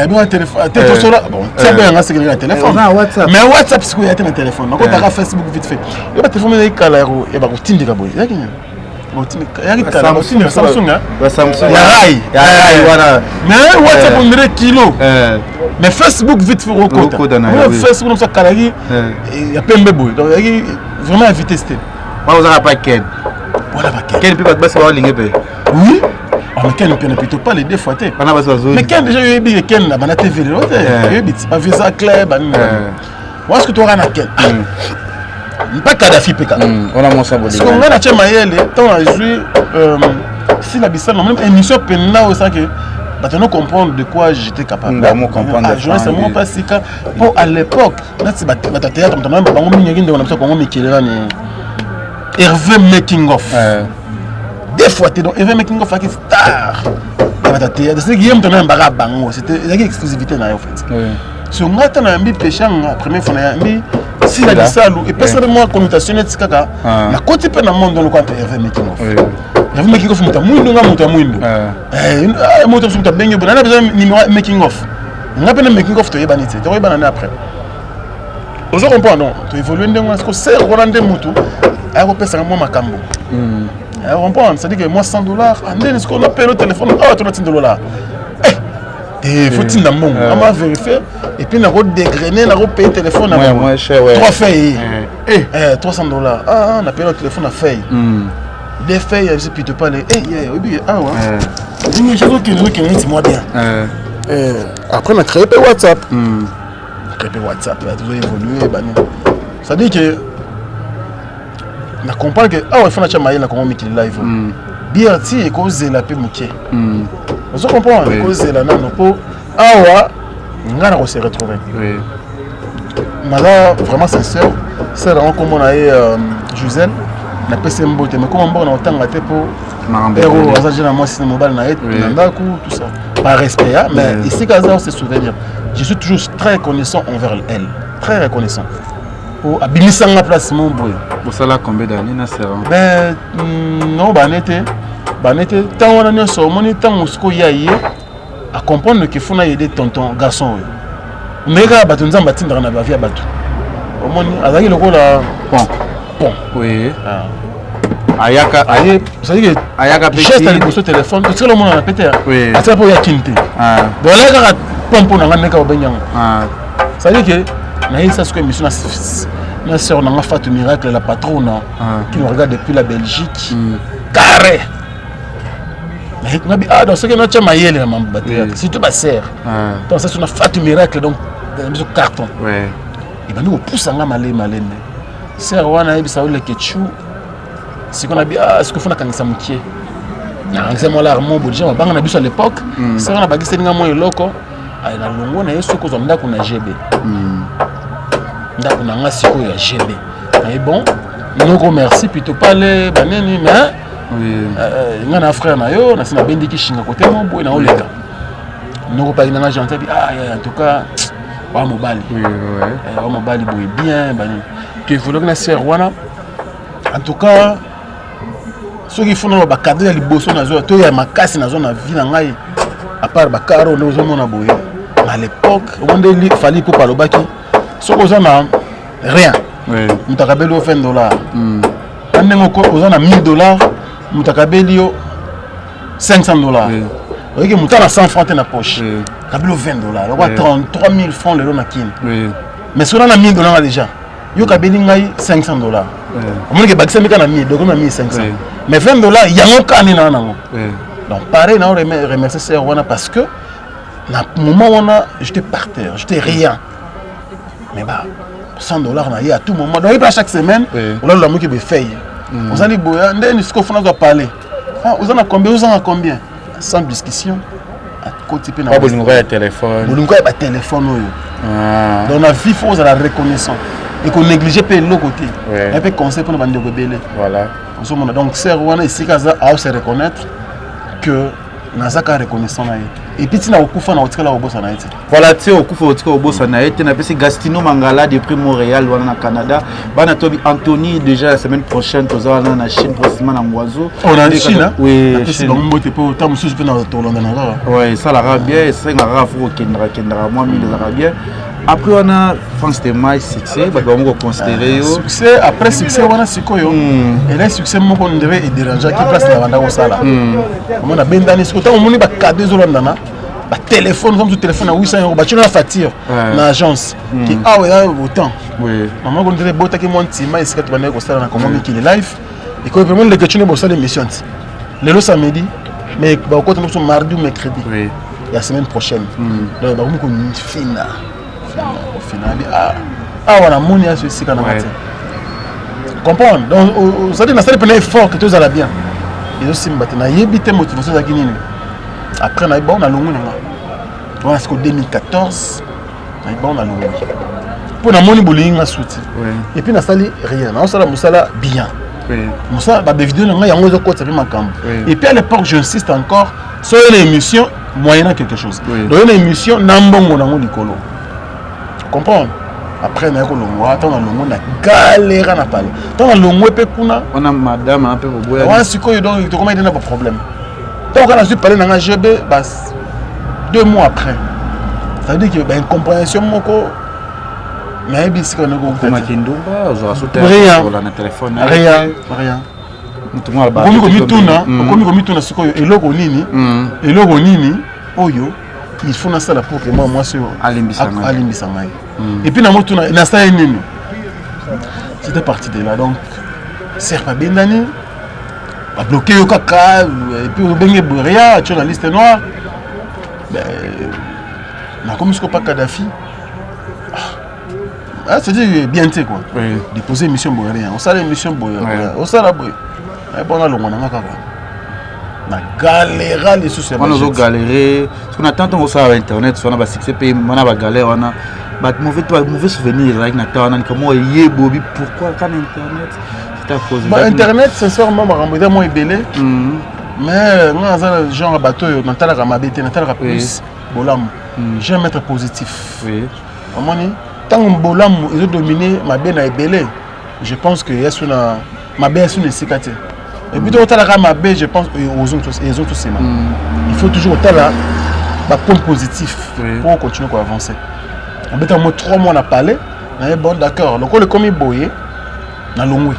bon téléphone te to sora bon ça bien nga c'est téléphone mais WhatsApp siko ya na téléphone na ko ta Facebook vite fait yo ba téléphone na ikala yaro ya ba ko tindika boy yaki Samsung mais WhatsApp on dirait kilo mais Facebook vite fait recode Facebook ça kalagi il y a pembe boy donc vraiment invité c'était on va pas ken voilà pas ken peut pas se ligne pe oui mais ken peut plutôt pas les deux fois mais ken déjà eu bien ken là na TV l'autre eu bit pas visa clair moi est-ce que tu auras na ken pas Kadhafi peka on a mon sabot parce qu'on a tché mayele tant a joué si la bissa non même émission penna au ça que bah tu ne comprendre de quoi j'étais capable vraiment comprendre je sais moi pas si quand pour à l'époque là c'est bah théâtre on même bango mingi nde on a ça kongo mikela ni Hervé making of des fois tu donc Hervé making of qui star bah théâtre c'est Guillaume ton mbara bango c'était une exclusivité là en fait sur moi tu na mbi péchanga première fois na mbi si la disalu et personne moi connotation net kaka na côté pe na monde donc entre Hervé making of Hervé making of muta muindo nga muta muindo muta muta benyo bana na besoin numéro making of nga pe na making of to yebani te to yebana na après ozo comprendre non to évoluer ndenge parce que c'est Rolande mutu a ko pesa moi makambo comprendre c'est à dire que moi $100 and ce qu'on appelle au téléphone tu as $10 il faut tinda mon on va vérifier et puis on va dégrainer on va payer téléphone moins cher 3 feuilles $300 on appelle le téléphone à feuille des feuilles je sais plus te parler oui ouais je veux que moi bien après on a créé WhatsApp WhatsApp a toujours évolué ça dit que on comprend que il faut na chama na comment mettre live BRT et cause la pe muké vous comprenez cause la nano po awa ngana ko se retrouver oui mala vraiment sincère c'est vraiment comme on a Jusel na PC mbote mais comment on entend te pour héros azagé na moi c'est mobile na et nandaku tout ça par respect mais ici Kaza c'est souvenir je suis toujours très reconnaissant envers elle très reconnaissant pour abimisa nga place mon boy pour ça là combien d'années na c'est ben non banete tant on a ne so moni tant musko yaye à comprendre que faut na aider tonton garçon mais ga batu nzamba tindra na ba via batu au moni azaki lokola bon oui ayaka aye ça dit que ayaka petit geste à liboso téléphone tout le monde na péter ata po ya kinte donc là ga pompo na ngane ka banyang ça dit que na isa ce que mission Ma sœur, on a fait un miracle, la patronne qui nous regarde depuis la Belgique. Carré. Donc ce qui est notre maïel, c'est tout ma sœur. Donc ça, c'est un fait un miracle, donc dans carton. Et ben nous, on pousse à malé. Sœur, on a eu ça, le ketchup. C'est qu'on a dit, est-ce qu'il faut qu'on ait ça moukier? C'est moi là, mon beau déjà, on a vu à l'époque. Sœur, on a dit, c'est un moyen loco. Il y a longtemps, on a eu ce qu'on a GB. On a eu ce qu'on a GB. Mais bon, nous remercions plutôt pas les banani, mais il y a un frère, on a bien dit qu'il y a un côté, on a eu le cas. Nous reparlons de gens, en tout cas, on a mobile. On a mobile bien. Tu veux que la sœur, en tout cas, ceux qui font des cadeaux, ils bossent dans la zone, il y a ma casse dans la zone, à part les carreaux, nous avons à l'époque, il fallait pour parler baki. Ceux qui ont rien, nous avons $20. Quand on a $1000, nous avons $500. Vous voyez que nous avons 100 francs dans la poche. Nous avons $20. Nous avons 33 000 francs le long de mais si on a $1000 déjà, nous avons $500. On a dit que nous avons 1500. Mais $20, il y a un cas. Donc pareil, on remercie Sœur Wana parce que au moment où j'étais par terre, j'étais rien. Mais bah, $100 à tout moment. Donc chaque semaine, on a l'homme qui me fait. On a dit, on doit parler. Vous en avez combien? Sans discussion. On a téléphone. On a téléphone. Donc on a vu faut la reconnaissance. Et qu'on négligeait pas l'autre côté. Un peu conseil pour nous bande rebelles. Voilà. Donc Sœur Wana ici à se reconnaître que nazaka reconnaissant na et puis tina okufa na otikala obosa na été. Voilà, tu okufa otikala obosa na été na pesi Gastino Mangala depuis Montréal wana na Canada. Bana tobi Anthony déjà la semaine prochaine toza na Chine prochainement na Mwazo. On a Chine. Oui, c'est bon moté pour tant monsieur peut na Tolanda na. Ouais, ça l'arabien et ça ngara faut kendra moi mi les arabiens. Après on a France de Maïs succès, bah on va considérer succès après succès on a sikoyo. Et là succès mon on devait déranger qui place na banda ko sala. On a ben dani sikoyo tant on ba cadeau zolanda ba téléphone comme tout téléphone à 800 €, ba tu la facture na agence qui ah ouais autant. Oui. Maman on devait bota qui monte ma ici que banda ko sala na comment qui les live et que vraiment les questions bo sala émission. Le samedi mais ba ko ton mardi ou mercredi. Oui. La semaine prochaine. Donc ba ko fina. Au final, on a moni à ceci quand on a comprendre. Donc, ça dit, on a effort que tout allait bien. Et aussi, on a évité motivation à Guinée. Après, on a eu bon, on a l'ongou. On a jusqu'au 2014, on a l'ongou. Pour la moni bouling, on a soutien. Et puis, on a sali rien. On a sali bien. On a des vidéos, on a un autre côté, et puis à l'époque, j'insiste encore, sur une émission, moyennant quelque chose. Donc, une émission, n'ambon, on a un colo. Comprendre. Après, on a galère à parler. On a madame un peu au bout. On a un problème. Donc, on a su parler dans un GB 2 mois après. Ça veut dire qu'il y a une compréhension. Mais il il faut ça pour que moi sur Alimbisanga. Et puis na ça nini. C'était parti de là donc c'est pas bien d'année. A bloqué au caca et puis au bengue Boria, tu la liste noire. Ben na comme ce pas Kadhafi. Ah c'est dit bien tu quoi. Déposer mission Boria. On ça l'émission Boria. On ça la Boria. Et bon là on a kaka. On a galéré les sous. On a galéré. Parce qu'on attend qu'on soit à internet, on a pas succès, on a pas galère, on a mauvais souvenir avec Nathan. Comment y est Bobby? Pourquoi quand internet? C'est à cause. Internet, sincèrement, je suis belé. Mais moi, j'ai genre bateau, Nathan a mabité, Nathan a plus bolam. J'aime être positif. Oui. Tant que bolam ils ont dominé ma benne est belé. Je pense que est une ma benne est une cicatrice. Et puis, je pense qu'ils ont tous ces mains. Il faut toujours être là, un point positif pour continuer à avancer. En fait, 3 mois, on a parlé. Bon, d'accord. Donc, le commis boyé, on a l'ongoué.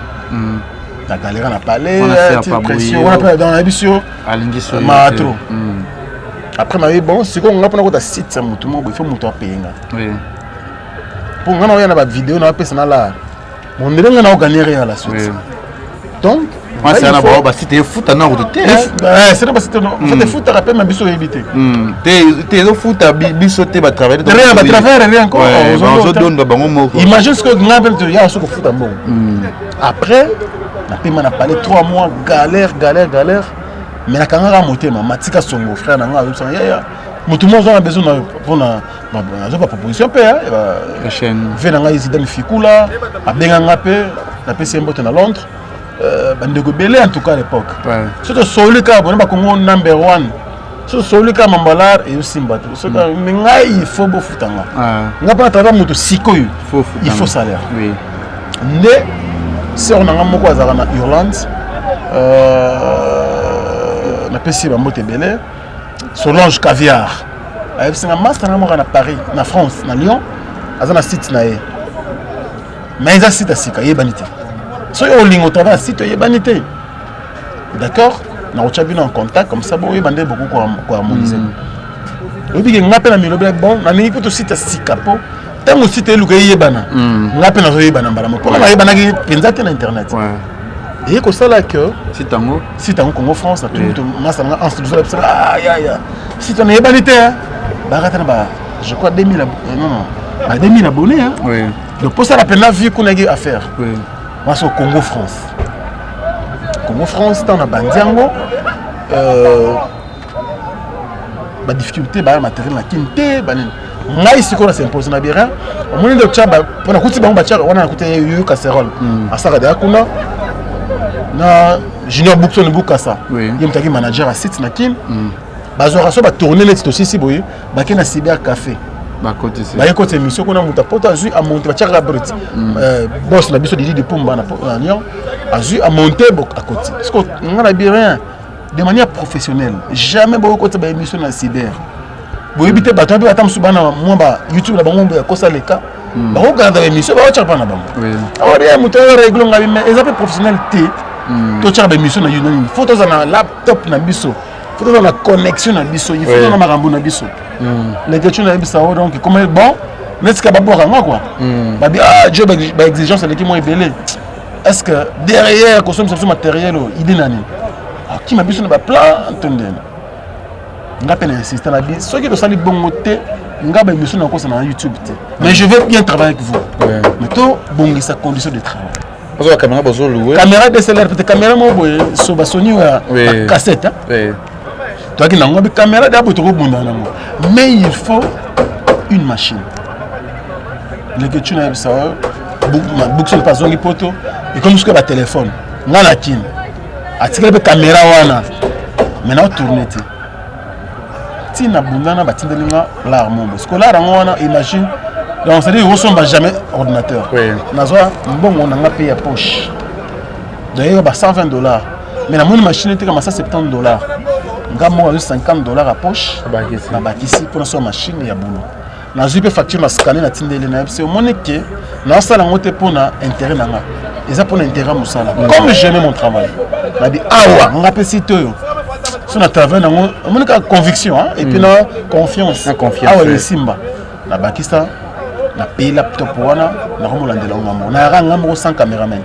La galère, on a parlé. On a parlé dans la mission. Matro. Après, on a dit, bon, c'est qu'on a pris un site, il faut que payer. Pour nous, on a une vidéo, on a fait ça là. mon ndenge na gagner rien à la suite. Donc moi c'est na ba c'était foot na route c'est pas c'était non c'était foot à rappel mais biso éviter t'es au foot à biso te ba travailler rien ba travers rien encore on donne ba bango moko imagine ce que ngabel te ya so ko foot bon après na pema na parler 3 mois galère mais na kanga motema matika songo frère na nga so ya mutu mo a besoin pour na ba proposition pe la chaîne vena nga Zidane Fikula abenga nga pe na pesi mbote na Londres bandeko belé en tout cas à l'époque surtout solika bon ba Congo number 1 surtout solika mambalar et Simba surtout ngai il faut beau futanga nga pa travers mutu sikoyo il faut salaire oui né si on a moko azaka na Irlande na pesi ba mbote belé Solange Caviar avec un master na Paris na France na Lyon azana site na ye mais ça site asika yebanité so yo lingo travail site yebanité d'accord na ochabi en contact comme ça bon yebande beaucoup quoi harmoniser obi ke ngape na milobe bon na ningi poto site asika po tango site eluka yebana ngape na zo yebana mbala mo na yebana ki penza te na internet et que ça là que si tango Congo France tout massa na institution ya si ton yebanité bah je crois 2000 non 2000 abonnés hein oui donc pour ça la peine vie qu'on a à faire oui moi c'est au Congo France dans la bandiango ba difficulté ba matériel na kinte ba ngai siko na s'impose na bien au moins de tchaba pour na kuti ba ba tchaba wana na kuti yu casserole asaka de akuna na junior Bookson Bukasa yemtaki manager à site na kin bazora so ba tourner net aussi si boye ba kena cyber café ba côté c'est ba écoute émission qu'on a monté poto azu a monter ba tchaka brut boss na biso Didi de Pumba na Lyon azu a monter à côté parce que ngana bien de manière professionnelle jamais ba côté ba émission na cyber boye bité ba tambi atam subana mo ba YouTube la bango ya kosa leka ba ko ganda émission ba tchaka na bango alors ya muto réglo ngabi mais ils appellent professionnel T to tchaka émission na une photos na laptop na biso photos na connexion na biso il faut na makambo na biso les questions na biso donc comment bon n'est-ce que ba boka quoi ba bi Dieu ba exigence l'équipe moi belé est-ce que derrière consommation matériel il est nani qui m'a biso na ba plan entendez nga peine insister na bi ce qui to sali bongo te nga ba émission na ko na YouTube te mais je veux bien travailler avec vous mais to bongi sa condition de travail parce que la caméra besoin louer caméra DSLR peut-être caméra mo boy so ba Sony wa cassette hein toi qui n'a pas de caméra d'abord trop bon mais il faut une machine les que tu n'as ça book sur pas zongi poto et comme ce que ba téléphone nga la kin atire be caméra wana maintenant tourner ti na bundana ba tindelinga l'arme parce que là wana imagine donc c'est dire on sommes jamais ordinateur nazoa mbongo na nga paye à poche d'ailleurs ba $120 mais la monnaie machine était comme ça $70 nga mo $50 à poche na bakisi pour sa machine ya boulot na zupe facture na scanner na tindeli na c'est au moins que na sala ngote pour na intérêt na nga eza pour intérêt musala comme j'aime mon travail na di awa nga pesi toyo sur na travail na ngo mon conviction hein et puis na confiance awa le simba na bakisa na paye laptop wana na komolandela ngamo na ranga mo sans caméraman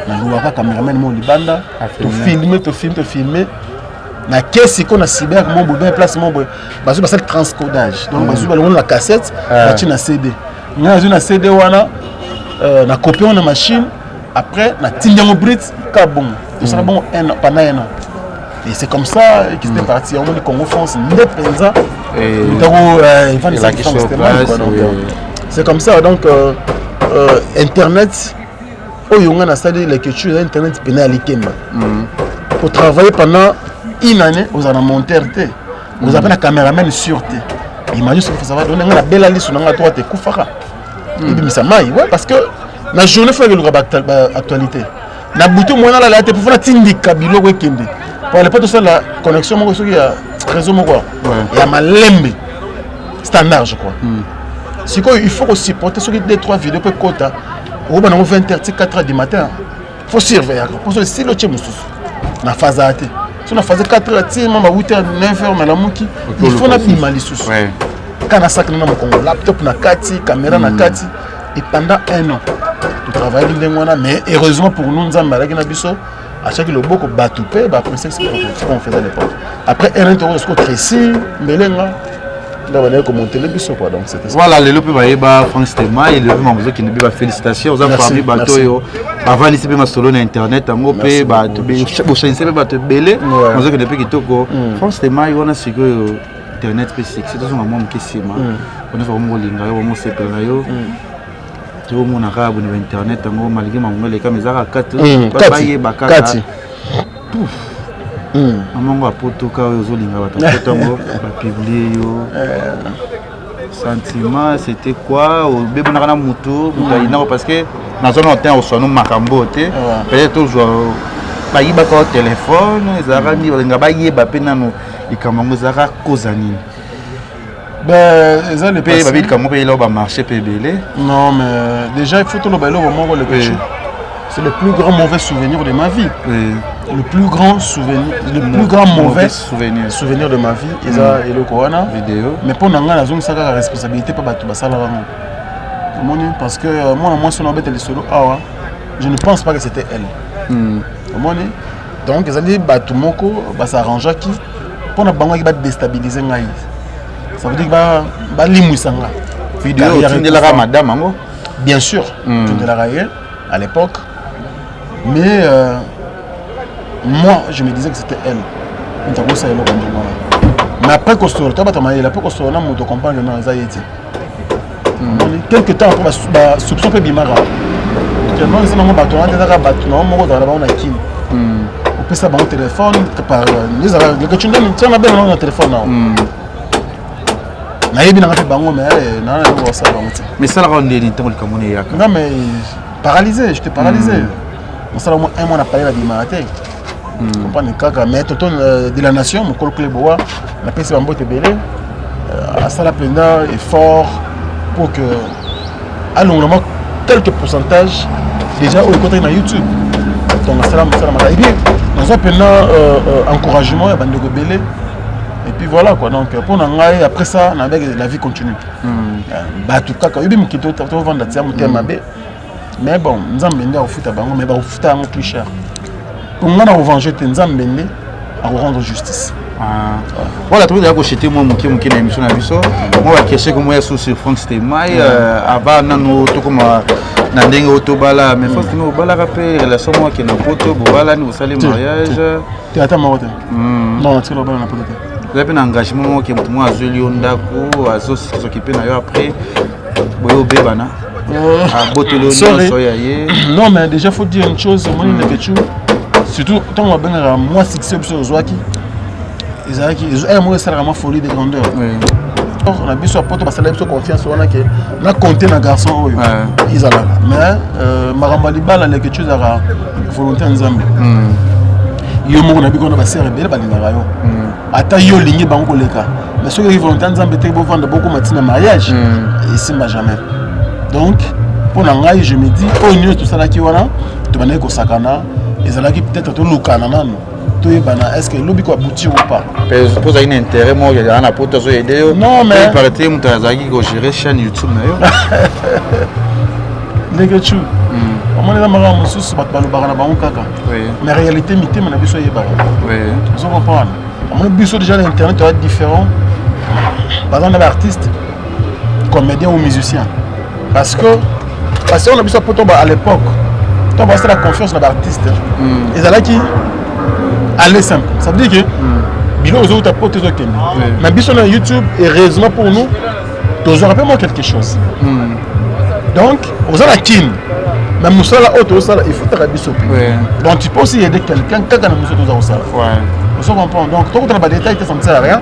na luaka caméraman mo libanda to filmer na caisse qu'on a cyber mon bien place mon boy bazu basal transcodage donc bazu balon la cassette na tina CD na CD wana na copier on machine après na tindiango brit ka bon ça bon pendant un an et c'est comme ça qu'il était parti on dit Congo France ndepenza et c'est comme ça donc internet oyonga na salle l'écriture internet pénal ikemba pour travailler pendant une année vous en monter vous avez la caméraman sûreté imagine ce que ça va donner la belle liste na toi te kufaka et puis ça maille ouais parce que la journée fait le actualité na bouton moi la te pour faire tindi kabilo wekende pour aller pas tout ça la connexion moi ce qui a réseau moi quoi il y a malembe standard je crois si quoi il faut aussi supporter ce qui des 3 vidéos peut quota au ban 20h 4h du matin faut surveiller parce que si le tchemou na phase até si on faisait 4h mama 8h 9h mais la muki il faut na bimali sous kana sac na mon laptop na kati caméra na kati et pendant un an travailler mais heureusement pour nous nzamba la na biso à chaque le beaucoup batupé bah après c'est ce qu'on faisait à l'époque après un tour est-ce que Tracy Melenga là on a commenté le biso quoi donc c'était voilà le lope ba France Tema et le membre qui ne ba félicitations aux parmi bato yo avant ici ma solo na internet ngo pe ba to be bo chancer ba to belé on que depuis kitoko France Tema yona siko internet pe c'est tout son maman qui sima on va vraiment linga yo mo sepela yo to mo na ka bo internet ngo malgré mamwe les caméras 4 ba kati amongo apotoka oyo ozolinga bato ngo bapublie yo sentiment c'était quoi obebonaka na moto moto parce que nazona otin oswano makambo te peut-être toujours bayibaka o téléphone ezalaka nini balinga bayeba mpe nano likambo yango ezalaka koza nini eza le mpe babi likambo mpe eloko bamarché mpe ebele non mais déjà il faut toloba eloko moko lekechu c'est le plus grand mauvais souvenir de ma vie. Le plus grand souvenir, le plus grand mauvais souvenir de ma vie, et le Corona. Vidéo. Mais pour nous, la zone, ça a la responsabilité pour battre ça là. Parce que moi, si on embête les solos, je ne pense pas que c'était elle. Donc, ils ont dit battre moko, ça arrange qui pour nous bango qui va déstabiliser ngai. Ça veut dire que bah limouissanga. Vidéo de la madame, bien sûr, de la raille à l'époque. Mais moi, je me disais que c'était elle. Mais après, quand on a comprendre que non, ça y est. Quelques temps après, soupçon peut bimara. Tellement ils ont battu, on a déjà battu, on a qui. On peut savoir au téléphone, par les arabes, que tu n'as bien dans le téléphone. Mais ça, on est dans le Cameroun. Non, mais paralysé, j'étais paralysé. On s'est un mois à parler la bimaté. Mais tout de la nation, mon col Clébois, la paix c'est un beau tébélé. À ça la peine effort pour que, à longuement, quelques pourcentages déjà au côté de YouTube. Donc, ça m'a dit, dans un peine encouragement, il y a des rebelles. Et puis voilà quoi. Donc, pour nous, après ça, la vie continue. Bah, tout cas, quand il y a des gens qui vendent la mais bon, nous avons fait un mais nous avons plus cher. Pour nous, nous avons vengé, nous avons rendre justice. Voilà, tu as acheté moi mon qui na émission na biso. Moi va cacher comme moi sur France Tema avant nano to comme na ndenge otobala mais France Tema obala rappel relation moi qui na poto bobala ni osali mariage. Tu attends moi. Non, tu l'obala na poto. Vous avez un engagement qui moi azoli ondako azo s'occuper na yo après boyo bebana. Non, mais déjà, il faut dire une chose, surtout quand on a moi succès sur Zouaki, ils ont vraiment folie de grandeur. On a vu sur Poto parce que confiance, on a compté dans garçon. Ils ont mais Marambaliba, la quelque chose à volonté en Zambie. Il y a un peu de serre rebelle, attends, il y a une ligne banco leka. Mais ceux qui volonté en Zambie, ils vont vendre beaucoup de mariage. Ici, mais jamais. Donc, pour l'anglais, je me dis, au niveau de tout ça, tu vas aller au Sakana, et ça peut-être tout le Canada. Est-ce que l'objet va aboutir ou pas? Pour un intérêt, moi, il y a un apôtre qui aider. Non, mais. Il paraît que tu as géré la chaîne YouTube. Les gars, tu. On est dans ma maison, c'est pas le barana kaka. Mais en réalité, mité, on a besoin de barana. Oui. Vous comprenez? On a besoin déjà d'internet, tu vas être différent. Par exemple, on est artiste, comédien ou musicien. Parce qu'on a besoin de à l'époque, on a la confiance dans l'artiste. Et c'est là qui allait simple. Ça veut dire que Bilo aux autres apportent des autres. Mais bien sur YouTube, et heureusement pour nous, tu auras pas quelque chose. Donc, on a la kin. Même nous sommes là, il faut faire un donc tu peux aussi aider quelqu'un quand nous sommes là. Vous comprenez? Donc, tu as des détails qui ne servent à rien.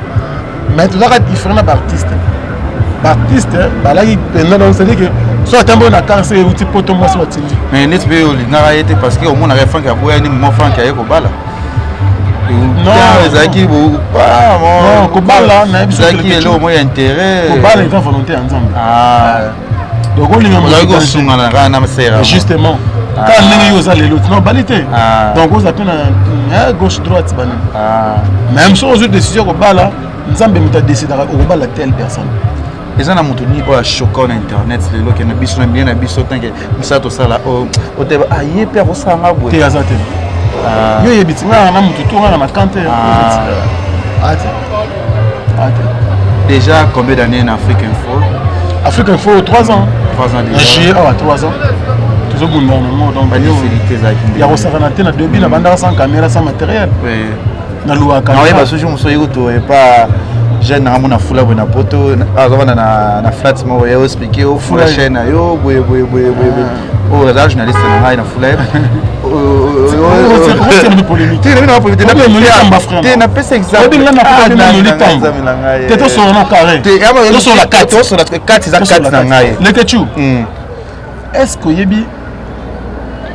Mais tu dois être différent d'artiste. L'artiste, c'est-à-dire que soit un bon acteur, c'est un petit peu de moi. Mais n'est-ce pas parce que au moins on a fait un moment franc qui a été bala. Non, Zaki bon Kobala, Zaki est là au moins intérêt. Kobala est en volonté ensemble. Donc on est justement. Quand on est l'autre, non, balité. Donc on s'appelle gauche droite. Même si on a décidé Kobala, nous avons décidé de Kobala telle personne. eza na moto nini oyo achoka na internet lelo ke na biso na bien na biso tanke mosala tosala oteba ye mpe akosala boye te aza te yo yebiti nga na motu to nga na makante déjà combien d'années en Afrique Info? Afrique Info 3 ans. 3 ans déjà. Juillet 3 ans. Toujours bon non donc pas difficulté ça qui. Il y a resarana te na début na banda sans caméra sans matériel. Oui. Na lua caméra. Non, parce que je me suis dit et pas jeune na mona fula bona poto na flat mo ya expliquer au fula chaîne yo boye. Oh, la journaliste na na fula. C'est une polémique. Tu n'as pas Tu n'as pas exemple. Tu n'as pas tu es sur la carré. Tu es sur la 4. Sur la 4, c'est 4 na ngai. Le ketchup. Est-ce que yebi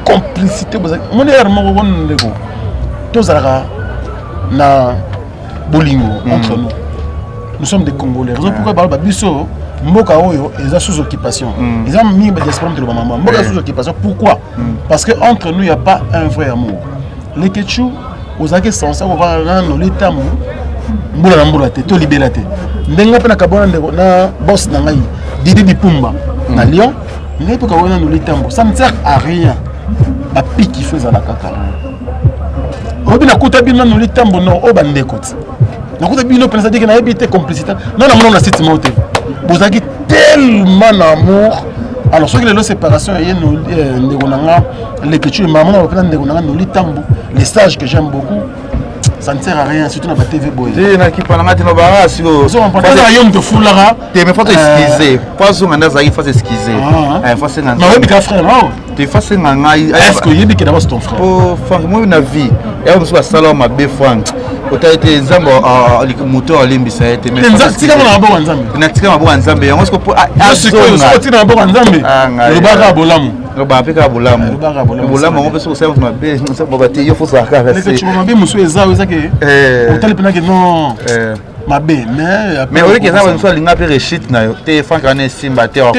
complicité mon erreur mo ndeko. Tozalaka na bolingo entre nous. Nous sommes des Congolais. Raison pourquoi parle biso mboka oyo eza sous occupation. Ils ont mis diaspora de maman. Mboka sous occupation. Pourquoi? Parce que entre nous il y a pas un vrai amour. Les ketchup aux ake censé voir dans l'état mbula te to libéra te. Ndenga pe na kabona ndeko na boss na ngai Didi Dipumba na Lyon. Ngai pe kabona dans l'état ça ne sert à rien. Ba piki faisait la kaka. Obi na kuta bino dans l'état no o bandeko. Na kuta bino pensa dire que na habité complicité. Non na mona site moté. Vous avez tellement d'amour. Alors, ce que les séparations, les stages que j'aime beaucoup, ça ne sert à rien, surtout dans la TV Boy. Il y a qui parlent de la si vous mais faut excuser. Pas que vous faut excuser. Tu fais est-ce que tu es d'abord ton frère? Oh, moi, une vie. Et on se salon ma befang. Tu as été zambo moto à limbisa été mais tu as na bo nzambe. Na tika na bo nzambe. On se ko tu na bo nzambe. Le baga bolamu. Le baga bolamu. Bolamu on peut se faire ma be, on se bobate yo faut ça faire. Les tu m'as bien musu eza eza que hotel pena que non. Ma be mais au lieu que ça on soit linga pe rechit na yo. Te fan kana simba te wa.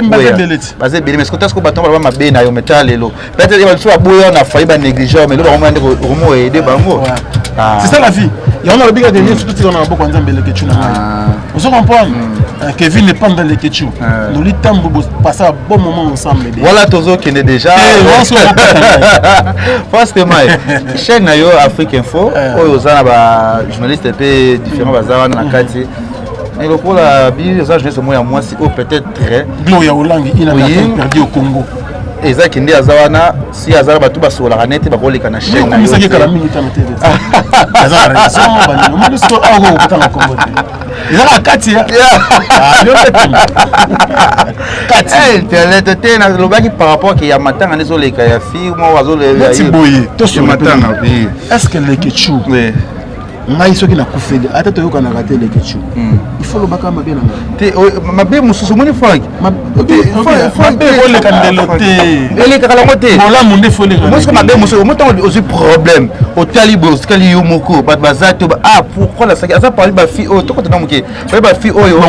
Parce que mais ce que tu as ko baton ba ma be na yo metalelo. Peut-être il va soit boyo na failli ba négliger mais le vraiment aider bango. C'est ça la vie. Il y a un autre qui surtout si on a beaucoup de ketchup. Vous comprenez? Kevin n'est pas dans les ketchup. Nous lui temps passer un bon moment ensemble. Voilà Tozo qui est déjà. Forcément. Chaîne Nayo Afrique Info. Aux journalistes peu différents bazar dans la quartier. Et le pour la bio, ça je sais moi si peut-être très. Gloria Olangi il a perdu au Congo. Eza kindi azawana si azala batu basola kanete bakoleka na chaîne na yo. Misaki kala mingi tama TV. Azala raison bani. Mo disko ago kutanga Congo. Eza kati ya. Kati. Internet te na lobaki par rapport que ya matanga nezo leka ya fi mo wazo le ya. Tiboye. To sur matanga oui. Est-ce que le ketchup? Oui. Ngai soki na kufeli ata to yoka na rater le ketchup. Il faut le baka mabe na ngai. Te mabe mususu moni fang. Mabe ole kandelo te. Ele kala mote. Mola munde fole. Moi ce mabe mususu mo tant aussi problème. Au talibo skali yo moko bat bazato pourquoi la ça parle ba fi o to ko na moke. Ba fi o yo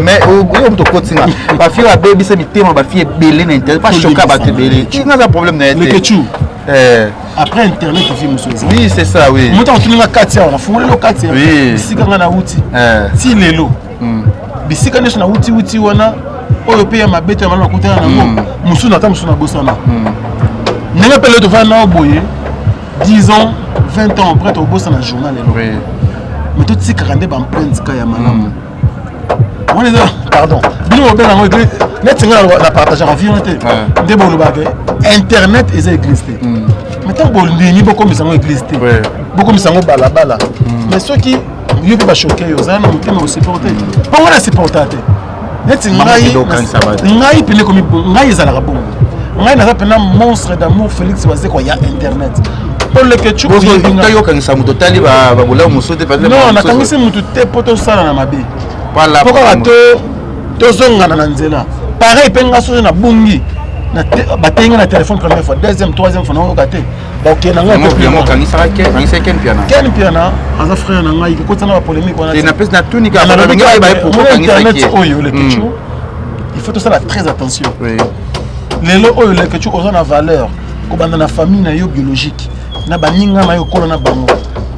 mais o to kotinga. Ba fi a baby se mitema ba fi belé na internet pas choquer ba te belé. Tu n'as pas problème na. Le ketchup. Après internet tu fais monsieur. Oui, c'est ça oui. Moi tu n'as 4 ans, on a fumé le 4 ans. Oui. Bisika na uti. Si lelo. Bisika na uti wana oyo pe ya mabete ya malama kutana nango. Musu na ta musu na bosana. Nenga pele to va na boye. 10 ans, 20 ans après tu bosana na journal lelo. Oui. Mais tout si karande ba mpenzi ka ya malama. On est là, pardon. Bino obena ngo net nga la partager en vie onté. Ndebo lo bagay. Internet eza existé. Maintenant bon ni beaucoup misango existé. Beaucoup misango balabala. Mais ceux qui yo pe ba choquer yo za na mutima supporter. Pas on a supporter. Net ngai pene comme ngai za la bongo. Ngai na pena monstre d'amour Félix Wazeko ya internet. Pour le ketchup yo kanisa muto tali ba bola musote pas. Non, na kanisa muto te poto sala na mabe. Voilà. Pourquoi to zongana na nzela. Pareil penga so na bungi. Na batenga na téléphone première fois, deuxième, troisième fois na okaté. Ba OK na nga ko kanisa ken piana. Ken piana, aza frère na ngai ko tsana ba polémique wana. Et na pesa na tunika ba ngai ba pour kanisa oyo le ketchup. Il faut tout ça très attention. Oui. Lelo oyo le ketchup oza na valeur ko banda na famille na yo biologique. Na baninga na yo kola na bango.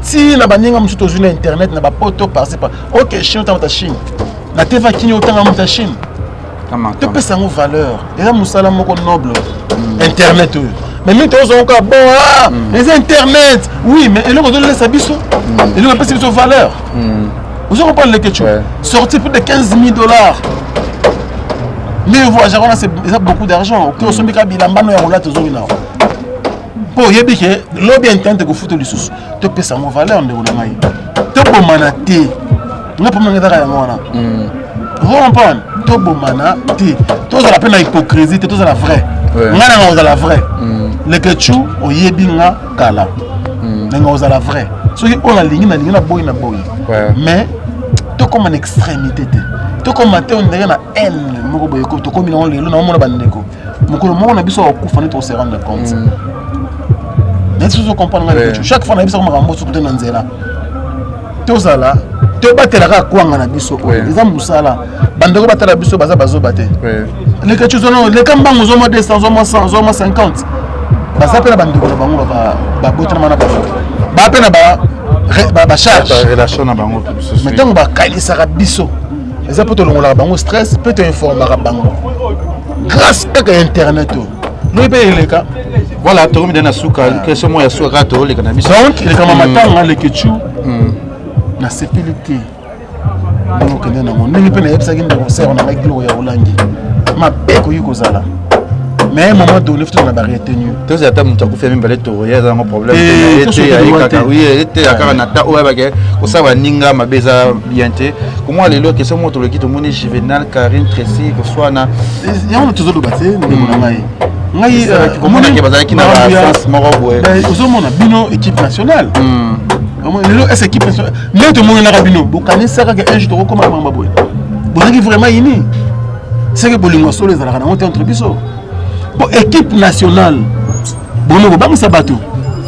Si na baninga msuto zuna internet na ba poto passer par OK chien ta chine. La TV qui est autant en Chine. Tu peux savoir valeur. Et là, Moussala moko noble. Internet. Mais nous, tous on bon, les Internet. Oui, mais il y a des sabisso. Il y a des valeur. Vous avez parlé de quelque chose. Sortir plus de $15 000. Mais vous voyez, il y a beaucoup d'argent. Quand on se met à Bilamba, nous avons là tous les jours. Pour y aller, lobby interne que foutre les sous. Tu peux savoir valeur de l'Olamai. Tu peux manater. On a pas mal d'argent. Vous comprenez? Tu peux manater. Tu as la peine d'hypocrisie, tu as la vraie. On a la vraie. Les ketchou, on y est bien kala. On a la vraie. Ceux qui ont la ligne, na boy. Mais tu comme une extrémité. Tu comme tu on dirait na haine. Moko boyeko, tu comme on le na mona bandeko. Moko le moko na biso okufa ne se rendre compte. Mais si vous comprenez chaque fois na biso comme rambo sur côté na nzela. Tozala, tu batelaka kwanga na biso. Eza musala. Bandeko batela biso baza bazo baté. Les ketchou zono, les kambango zo mo 200, zo mo 100, zo mo 50. Baza pela bandeko na bango ba botana mana ba. Ba pena ba charge relation na bango. Maintenant ba kalisaka biso. Ça peut te longola bango stress, peut te informer bango. Grâce à internet. Nous payons les cas. Voilà, tu as mis dans souka, que ce mois souka to les cannabis. Donc, il est comme matin les ketchou. Na sécurité. Donc on est dans mon nez peine ça qui nous sert on a avec l'eau ya olangi. Ma beko yuko zala. Mais à un moment donné, il faut que tu retenu. Tu sais, tu as fait un peu de un problème. Comment les lois qui sont montrées qui ont Juvenal, Karine, Tracy, que soit na. Il y a toujours le bâti. Comment on a qui n'a pas sens moroboué. Aux hommes on a bino équipe nationale. Les équipe nationale. Mais tout le monde a bino. Vous connaissez ça que un jour comment on va boire. Vous avez vraiment ini. C'est que Bolingo Solo les a rencontrés entre biso. Pour équipe nationale, bon, ça bateau.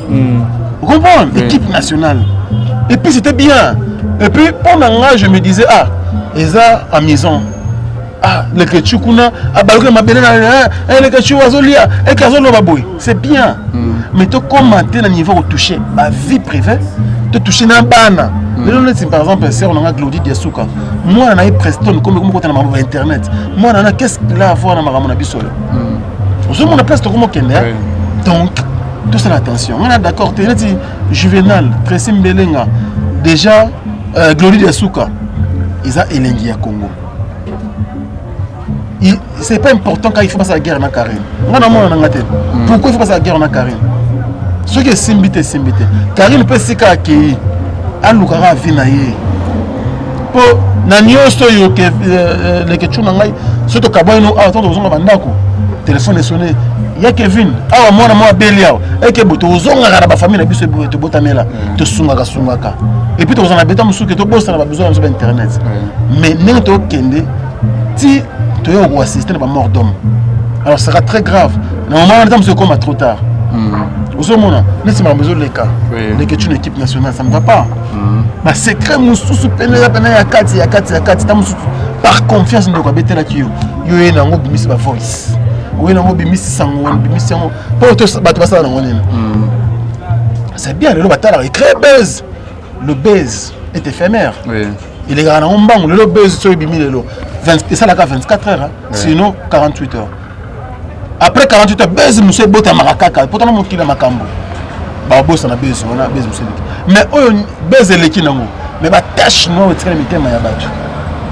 Vous comprenez? Équipe nationale. Et puis c'était bien. Et puis pendant là, je me disais, ah, ils sont à maison. Ah, le ketchukuna, ah, balou ma belle, le ketchuk azolia, et kazolo baboy. C'est bien. Mais tu commenter le niveau où toucher ma vie privée, tu toucher dans bana. Si par exemple, on a Glody Diasuka, moi on a Preston, comme on a internet. Moi on a qu'est-ce qu'il a à voir dans ma bisole. Vous avez place de comment donc, tout ça l'attention. On est d'accord, tu as dit Juvenal, Tracy Mbelenga, déjà Glody Diasuka, ils ont élengi à Congo. C'est pas important quand il faut passer la guerre en Karine. Pourquoi il faut passer la guerre en Karine? Ce qui est simbité. Karine peut se accueillir à l'Oukara Vinaye. Pour Nanyosto, les questions n'angai, surtout Kaboino, attends, on va bandako. Téléphone est sonné. Il y a Kevin. Ah, moi, Belia. Et que vous avez la famille, vous avez besoin de te sungaka. Et puis, vous avez besoin de Internet. Mais, vous avez si tu as assisté à la mort d'homme, alors ça sera très grave. Normalement, c'est comme trop tard. Vous avez besoin de cas. Les questions de l'équipe nationale, ça ne va pas. Mais c'est très moussou, par confiance, nous avons besoin de la voice. C'est bien, le bâtard il crée buzz. Le buzz est éphémère. Il est grand en banc, le buzz sur 24 heures, sinon 48 heures. Après 48 heures, buzz, monsieur Bota Marakaka, pourtant mon kilo Makambo. Babos, on a buzz, mais buzz est l'équipe, mais ma tâche, non, c'est le thème.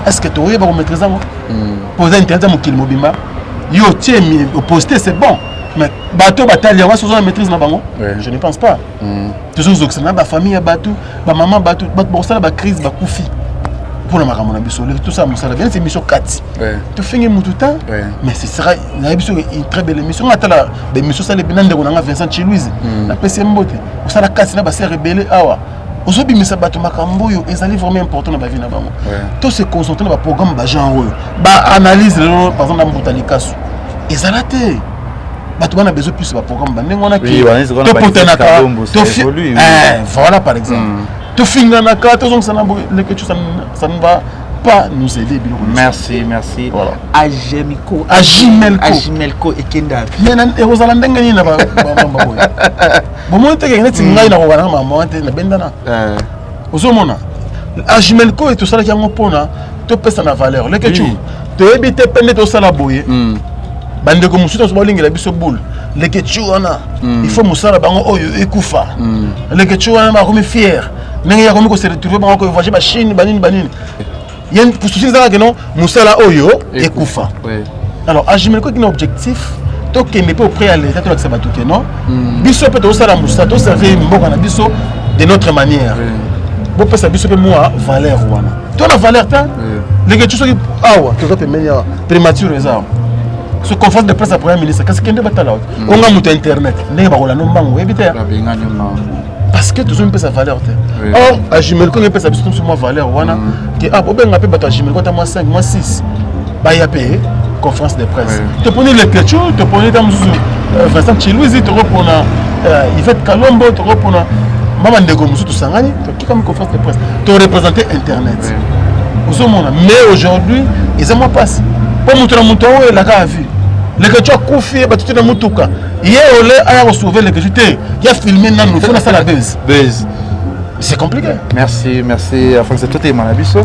Est-ce que tu aurais maîtriser poser internet mon kilo mobima? Yo, tiens, poster c'est bon. Mais bateau, bataille, on va se maîtrise na bango. Je ne pense pas. Toujours ma famille, bateau, ma maman, bateau, ça la crise, koufi. Pour le maramon, tout ça, c'est une mission 4. Tu fais tout le temps, mais ce sera une très belle émission. On a la mission, ça les bénin de Vincent Chilouise, la PCM Bote. On s'est la casse, on s'est rebellé. Aujourd'hui, mais ça bateau Makambo, ils allaient vraiment important dans la vie. Tout se concentrer dans le programme, genre, analyse, par exemple, dans Botalikasu. Ils allaient été. Tu as besoin plus de programme. On a qui voilà, par exemple. Tu finis dans la carte, ça ne va pas nous aider. Merci. Voilà. Ajimelko et Kenda. Mais vous allez gagner. Bon, Ajimelko et tout ça qui est to pesa na valeur le que tu to ebite pende to sala boye bande ko musuto so balingi la biso boule le que tu wana il faut musala bango oyo ekufa le que tu wana ba comme fier ndenge ya ko se retrouver bango ko voyager ba Chine banini yen pour souci ça que non musala oyo ekufa alors agimel ko qui objectif to que ne peut auprès à l'état to la sabatu que non biso peut to sala musala to servir mboka na biso de notre manière bon pesa biso pe moi valeur wana to la valeur ta les que tu sois awa que tu meilleur prématuré ça ce conférence de presse à premier ministre qu'est-ce qu'il y a batala on a mutu internet ndenge ba kola no mbango ebité parce que toujours une pesa valeur te or agimel ko ne pesa biso sur moi valeur wana que ah bo benga pe bato agimel ko ta moi 5 moi 6 ba ya payer conférence de presse te prenez le ketchu te prenez tam Vincent Chilouzi te repona Yvette Kalombo te repona Maman Ndego Moussou tout sangani, qui comme conférence de presse, tu représenté internet. Mais aujourd'hui, ils ont passé. Pour montrer mon tour et la gare vu. Les que tu as confié, tu as moutouka. Hier, on a sauvé les que tu t'es. Il a filmé dans nous, il faut la buzz. C'est compliqué. Merci. Enfin, c'est tout est mon abisso.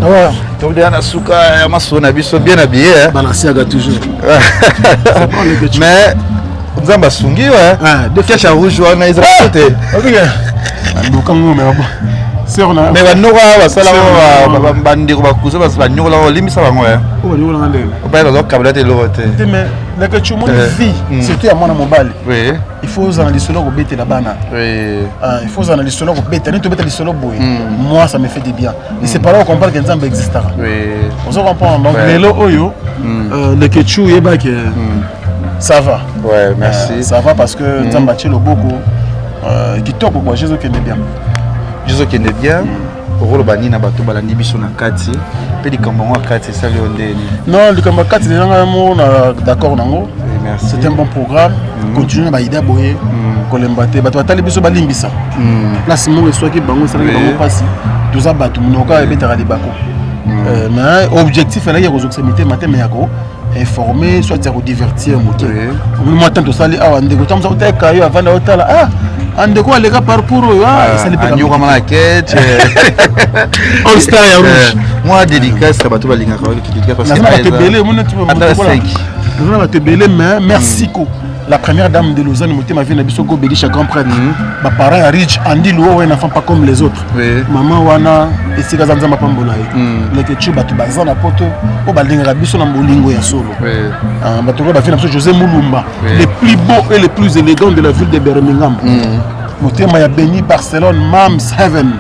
Tu bien à souka, ma son abisso bien habillé. Balancer à toujours. Mais nous avons sungi ouais. De cache à rouge on a été. Mais banora basala ba bandiko bakuza basanyola limisa bango ya banyola ngande ba ba kabla te lote mais le que tu mon vie surtout à mon mobile oui il faut aux analyser solo bête la bana oui il faut aux analyser solo bête ni to bête solo boy moi ça me fait du bien et c'est pas là on comprend que Nzambe existera oui on se comprend donc lelo oyo le que tu yeba que ça va ouais merci ça va parce que Nzambe a le beaucoup qui top quoi Jésus qui est bien Jésus qui est bien rôle bani na bato balandi biso na kati pe likambo ngo kati ça le ondeni non likambo kati les gens mo d'accord nango merci c'est un bon programme continuer ba ida boye kolembate bato batali biso balimbisa place mo soit ki bango ça bango pasi tous bato mnoka ebetara libako mais objectif là ya kozoxemité matin mais yako informer soit ya divertir moto moi tant to sali awa ndeko tamza uteka yo avant otala ande quoi les gars parcours ça les peut pas la quête all star ya rouge moi dédicace ça bato balinga ka dédicace parce que ça te belé mon tu vas te belé mais merci ko la première dame de Lausanne motema vie na biso go begisha grand prêtre ba parents ya rich andi lo ouais n'enfant pas comme les autres maman wana esika zanza mapambola le que tu batu bazana poto o balinga biso na bolingo ya solo bato ba vie na biso José Moulumba le plus beau et le plus élégant de la ville de Birmingham motema ya béni Barcelone Mams Heaven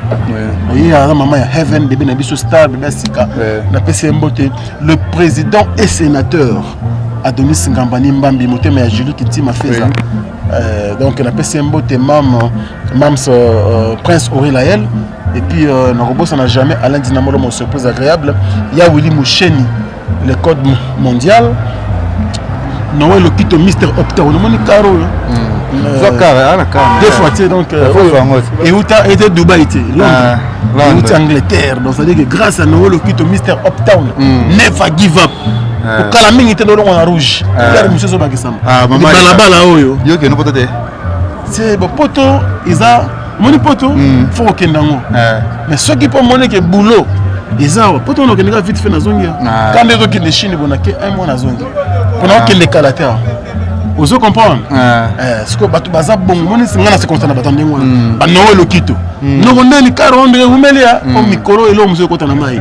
et ya maman ya Heaven bébé na biso star bébé sika na pesi mbote le président et sénateur Adonis Ngambani Mbambi motema ya Julie Kitima Feza donc la PCMBO te Mams Prince Aurélien et puis Narobo ça n'a jamais Alain Dinamolo mon surprise agréable il y a Willy Moucheni le code mondial Noël le Kito Mister Opta on moni caro deux fois donc et où t'as été Dubaï été Londres où t'es Angleterre donc ça veut dire que grâce à Noël le Kito Mister Uptown never give up au calaming était dans le rouge il monsieur zo bakisama bala oyo yo ke no pote c'est bon poto isa moni poto faut kendango mais ceux qui peut monnaie que boulot isa poto on okendeka vite fait na zongia quand les autres qui de Chine bonake un mois na zongia pendant que les calater vous comprenez ce que batu baza bon moni singa na se constant na batandengo ba Noël Okito no gondeli karo ndenge umelia o mikoro elo mzo kota na mai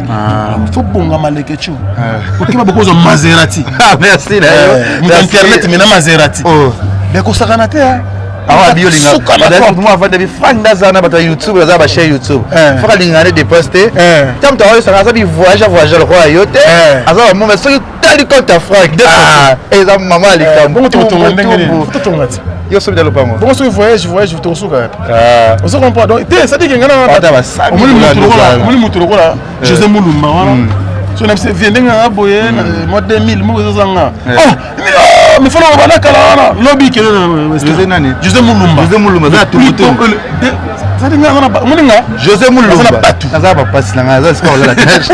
faut bonga maleke chu okiba bokozo Maserati merci là internet mais na Maserati mais ko sakana te awa biolinga badatu moi avant de franc dazana bata YouTube za ba chaîne YouTube faut lingane de poster tam ta ça ça bi voyage le roi yote aza mo mais ce tali compte franc et za maman ali bon to ndengene to ngati yo so bidalo pango bon so voyage to suka on se comprend donc ça dit que ngana bata ba moni muturo la José Moulumba wana so na se viende nga boye mois 2000 mo zanga mais faut le voir kala lobby que José Moulumba za tout ça dit nga moninga José Moulumba ça va passer là ça c'est pas la tâche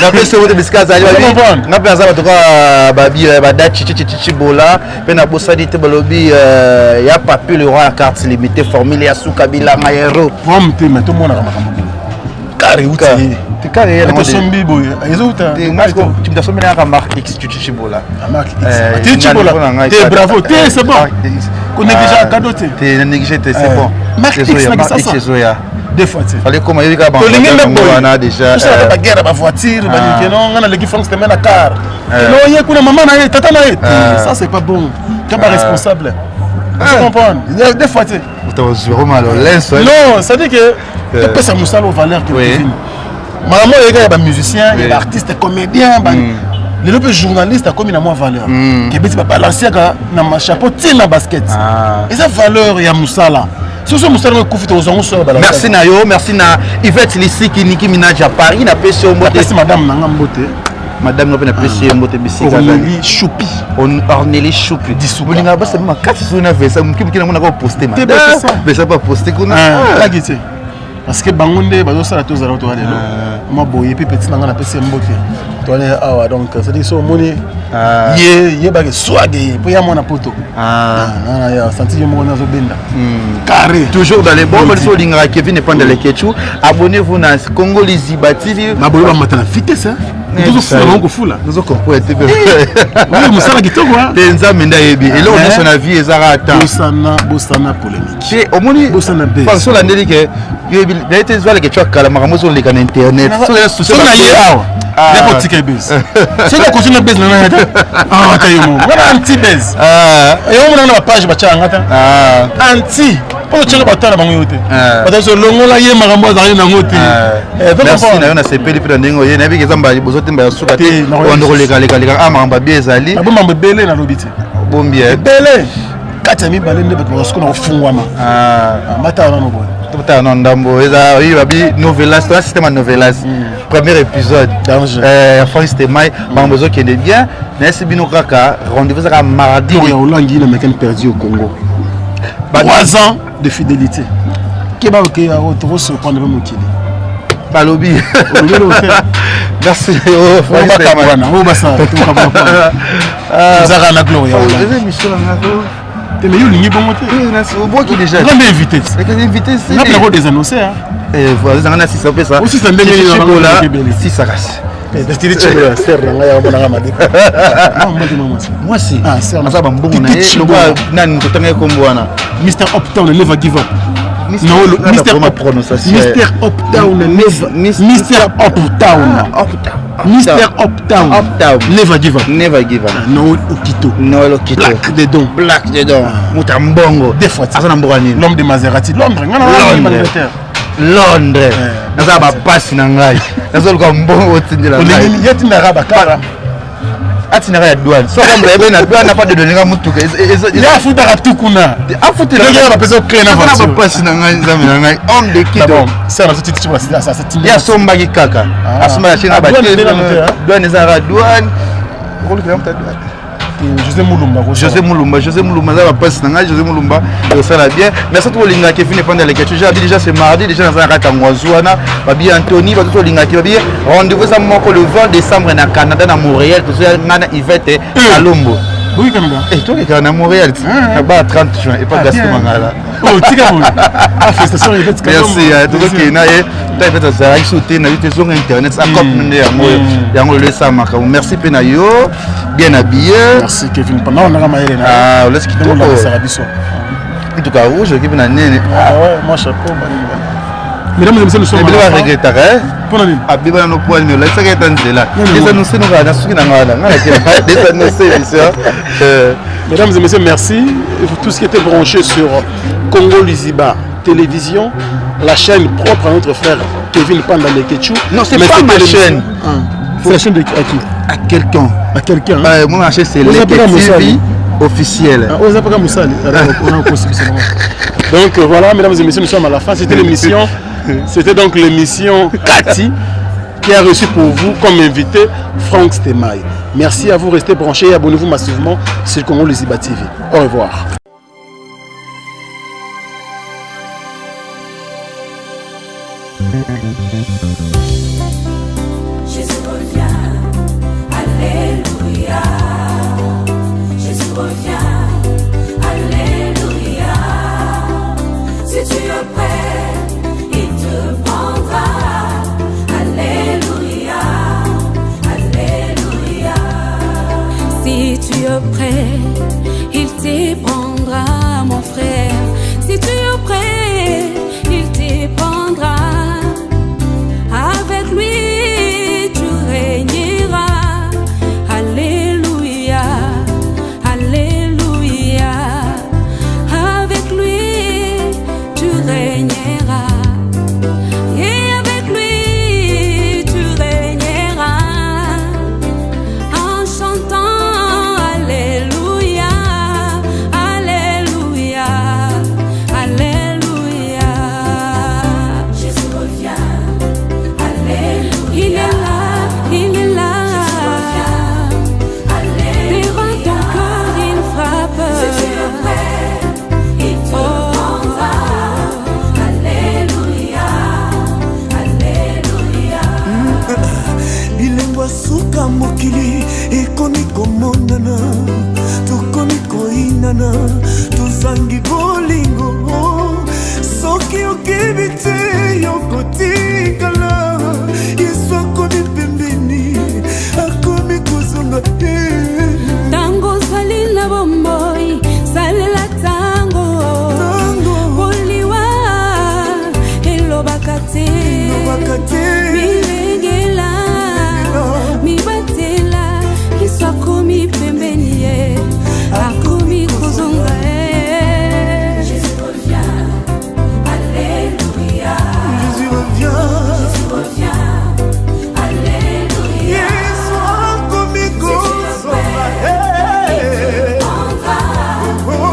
na pesa wote bisikaza ali babi na pesa bato ka babi badachi chichi bola pe na bosadi te balobi ya papier le roi à carte limitée formule ya Soukabila Mayero vom te mais tout monde na makambo kare uti C'est carré. Tu me sommes à marque X, tu chibola. Marque X. Tu chibola. Bravo, c'est bon. On est déjà à cadeau. Tu négligé, c'est bon. Marque X, c'est ça. Des fois, tu fallait comment il y a déjà. Tu sais, la guerre, la voiture, on a l'équipe France qui mène à car. Non, il y a une maman, tata, ça c'est pas bon. Tu n'es pas responsable. Tu comprends? Des fois, tu sais. Non, ça dit que tu peux s'amuser aux valeurs que tu vis. Maman, il y a des musiciens, il y a des artistes, des comédiens. Les autres journalistes comme une valeur. Qui est balancer dans ma chapeau, tire la basket. Et cette valeur, il y a Moussala. Merci Nayo, merci na Yvette Lissi qui Nicki Minaj à Paris, na PC au mot. Merci madame Nanga Mbote. Madame n'a pas PC au mot de Bissi. Ornélie Choupi. Ornélie Choupi. Dissouboulinga ba c'est ma 4 sur 9 ça qui na ko poster madame. Mais ça pas poster qu'on a. La guité. Parce que bangonde bazo sala to zara to alelo. Moi boye puis petit nanga na PC Mbote. To aller awa donc ça dit so moni ye ba swag pour ya mona poto. Ya senti yo mona zo benda. Carré. Toujours dans les bons so linga Kevin n'est pas dans les ketchou. Abonnez-vous na Congo Liziba TV. Ma boye ba matana vitesse hein. Toujours fou là on fou là. Nous comprend TV. Oui, musala kitoko hein. Tenza menda yebi. Et là on est sur la vie ezara ata. Bosana polémique. Et au moni Bosana base. Parce la ndeli que il était sur les ketchou kala makambo sur les canaux internet. So na yao. Il y a pas de base. C'est quoi continue base na na. Ah ta yomo. Voilà anti base. Et on a la page ba cha ngata. Anti. Pour le batala bango yote. Parce que longola ye makambo za na ngote. Merci na yona sepeli pe ndingo ye na bi kezamba bozote mba suka te. On roleka leka amamba biezali. Ba mamba bele na lobiti. Bombi bele. Kata mi balende ba ko skona ofungwama. Mata na no boy. Tout à Nandambo, il y a eu novelas, c'est un système novelas. Premier épisode. Enfin, c'était mai, Mambozo qui est bien. N'est-ce pas rendez-vous à mardi. Il y a Olangi, le mec perdu au Congo. 3 ans de fidélité. Qui va retrouver ce point de vue Mokili. Balobi. Merci. Mais il y a bon côté. Qui déjà. On est invité. On a pas des annoncés hein. Et voilà, ça si ça fait ça. Aussi ça ndenge là. Si ça casse. Moi si. Ah, c'est ça ba mbongo na ye. Loba nani kotanga kombo wana. Mr. Uptown never give up. Non, Mr. Uptown. Mr. Uptown never. Mr. Uptown. Mr. Uptown. Never give up. Never give up. No Okito. No Okito. Black dedans. Black dedans. Mutambongo. Des fois. Asa na mbogani. L'homme de Maserati. Londres. Londres. Naza ba passe na ngai. Nazo luka mbongo otindela ngai. On est yetina rabakara. Atina ya douane. So comme le na douane na pas de donner mutuka. Il a foutu à tout kuna. Afuti la ba peso créer na voiture. Na ba passe na ngai zami na ngai. Homme de kido. Ça na tout titre ça tinga. Ya somba ki kaka. Asuma ya china ba douane ezara douane. Rôle que douane. José Moulumba, ça va passer dans José Moulumba, ça va bien. Merci à tous les gens qui viennent pendant les questions. Déjà c'est mardi, déjà dans un Ratangouazouana, Babi Anthony, tous les gens qui viennent. Rendez-vous le 20 décembre à Canada, à Montréal, tout ça, Yvette à Lombo. Oui, Canada. Et toi, qui es à Montréal, tu vas à 30 juin, et pas Gaston Mangala. Oh, tu es à félicitations, Yvette. Merci à tous qui sont là. Tu as fait ça, sauter, tu as sur Internet, ça comme nous, merci Penayo, bien habillé. Merci Kevin. Pendant on a maillé. Ah, laisse quitter le Sarabiso. En tout cas, rouge, qui vient nene. Ah ouais, moi chapeau. Mesdames et messieurs, nous sommes à la fin. Regretter. Pour nous. Abiba no point, mais là ça qui est là. Les annoncés nous regardent, ceux qui n'ont pas les annoncés, mesdames et messieurs, merci pour tout ce qui était branché sur Congo Liziba Télévision, la chaîne propre à notre frère Kevin Panda Leketchou. Non, c'est pas ma chaîne. C'est la chaîne de qui? À quelqu'un. À quelqu'un. Moi, ma chaîne c'est Leketchou officiel. Donc voilà, mesdames et messieurs, nous sommes à la fin. C'était l'émission. C'était donc l'émission Cathy qui a reçu pour vous comme invité Franck Stemay. Merci à vous, restez branchés et abonnez-vous massivement sur Congo Liziba TV. Au revoir. Jésus revient, alléluia. Jésus revient, alléluia. Si tu es prêt, il te prendra, alléluia. prêt, il te prendra, mon frère. Si tu es prêt, il te prendra. Avec lui, tu régneras. Alléluia, alléluia. Avec lui, tu régneras. Et avec lui, tu régneras. En chantant Alléluia, Alléluia, Alléluia. Jésus revient, Alléluia. Il est là, il est là. Devant ton cœur, il frappe. Si tu es prêt, il te prendra. Alléluia, Alléluia. bilembo suka mokili ekomi komonana tokomi koinana tozangi bolingo soki okebi te yokotikala yesu akomi pembeni akomi kozonga Tango ozali na bomoi, salela tango. Boliwa, elobaka te. Milengela, mibatela, Yesu akomi pembeni ye, akomi kozonga ye. Jésus revient, Alléluia. Jésus revient, Jésus revient, Alléluia. yesu akomi kozonga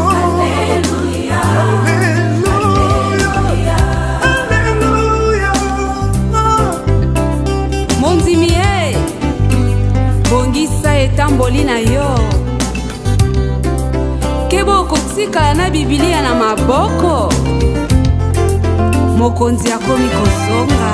Alléluia, Alléluia, Alléluia. mondimi ye, bongisa etamboli na yo. Kebo kotikala na Biblia na maboko, mokonzi akomi kozonga.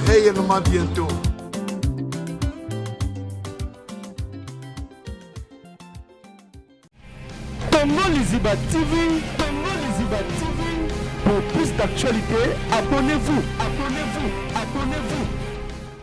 Réellement bientôt. Congo Liziba TV, Congo Liziba TV. Pour plus d'actualités, abonnez-vous, abonnez-vous, abonnez-vous.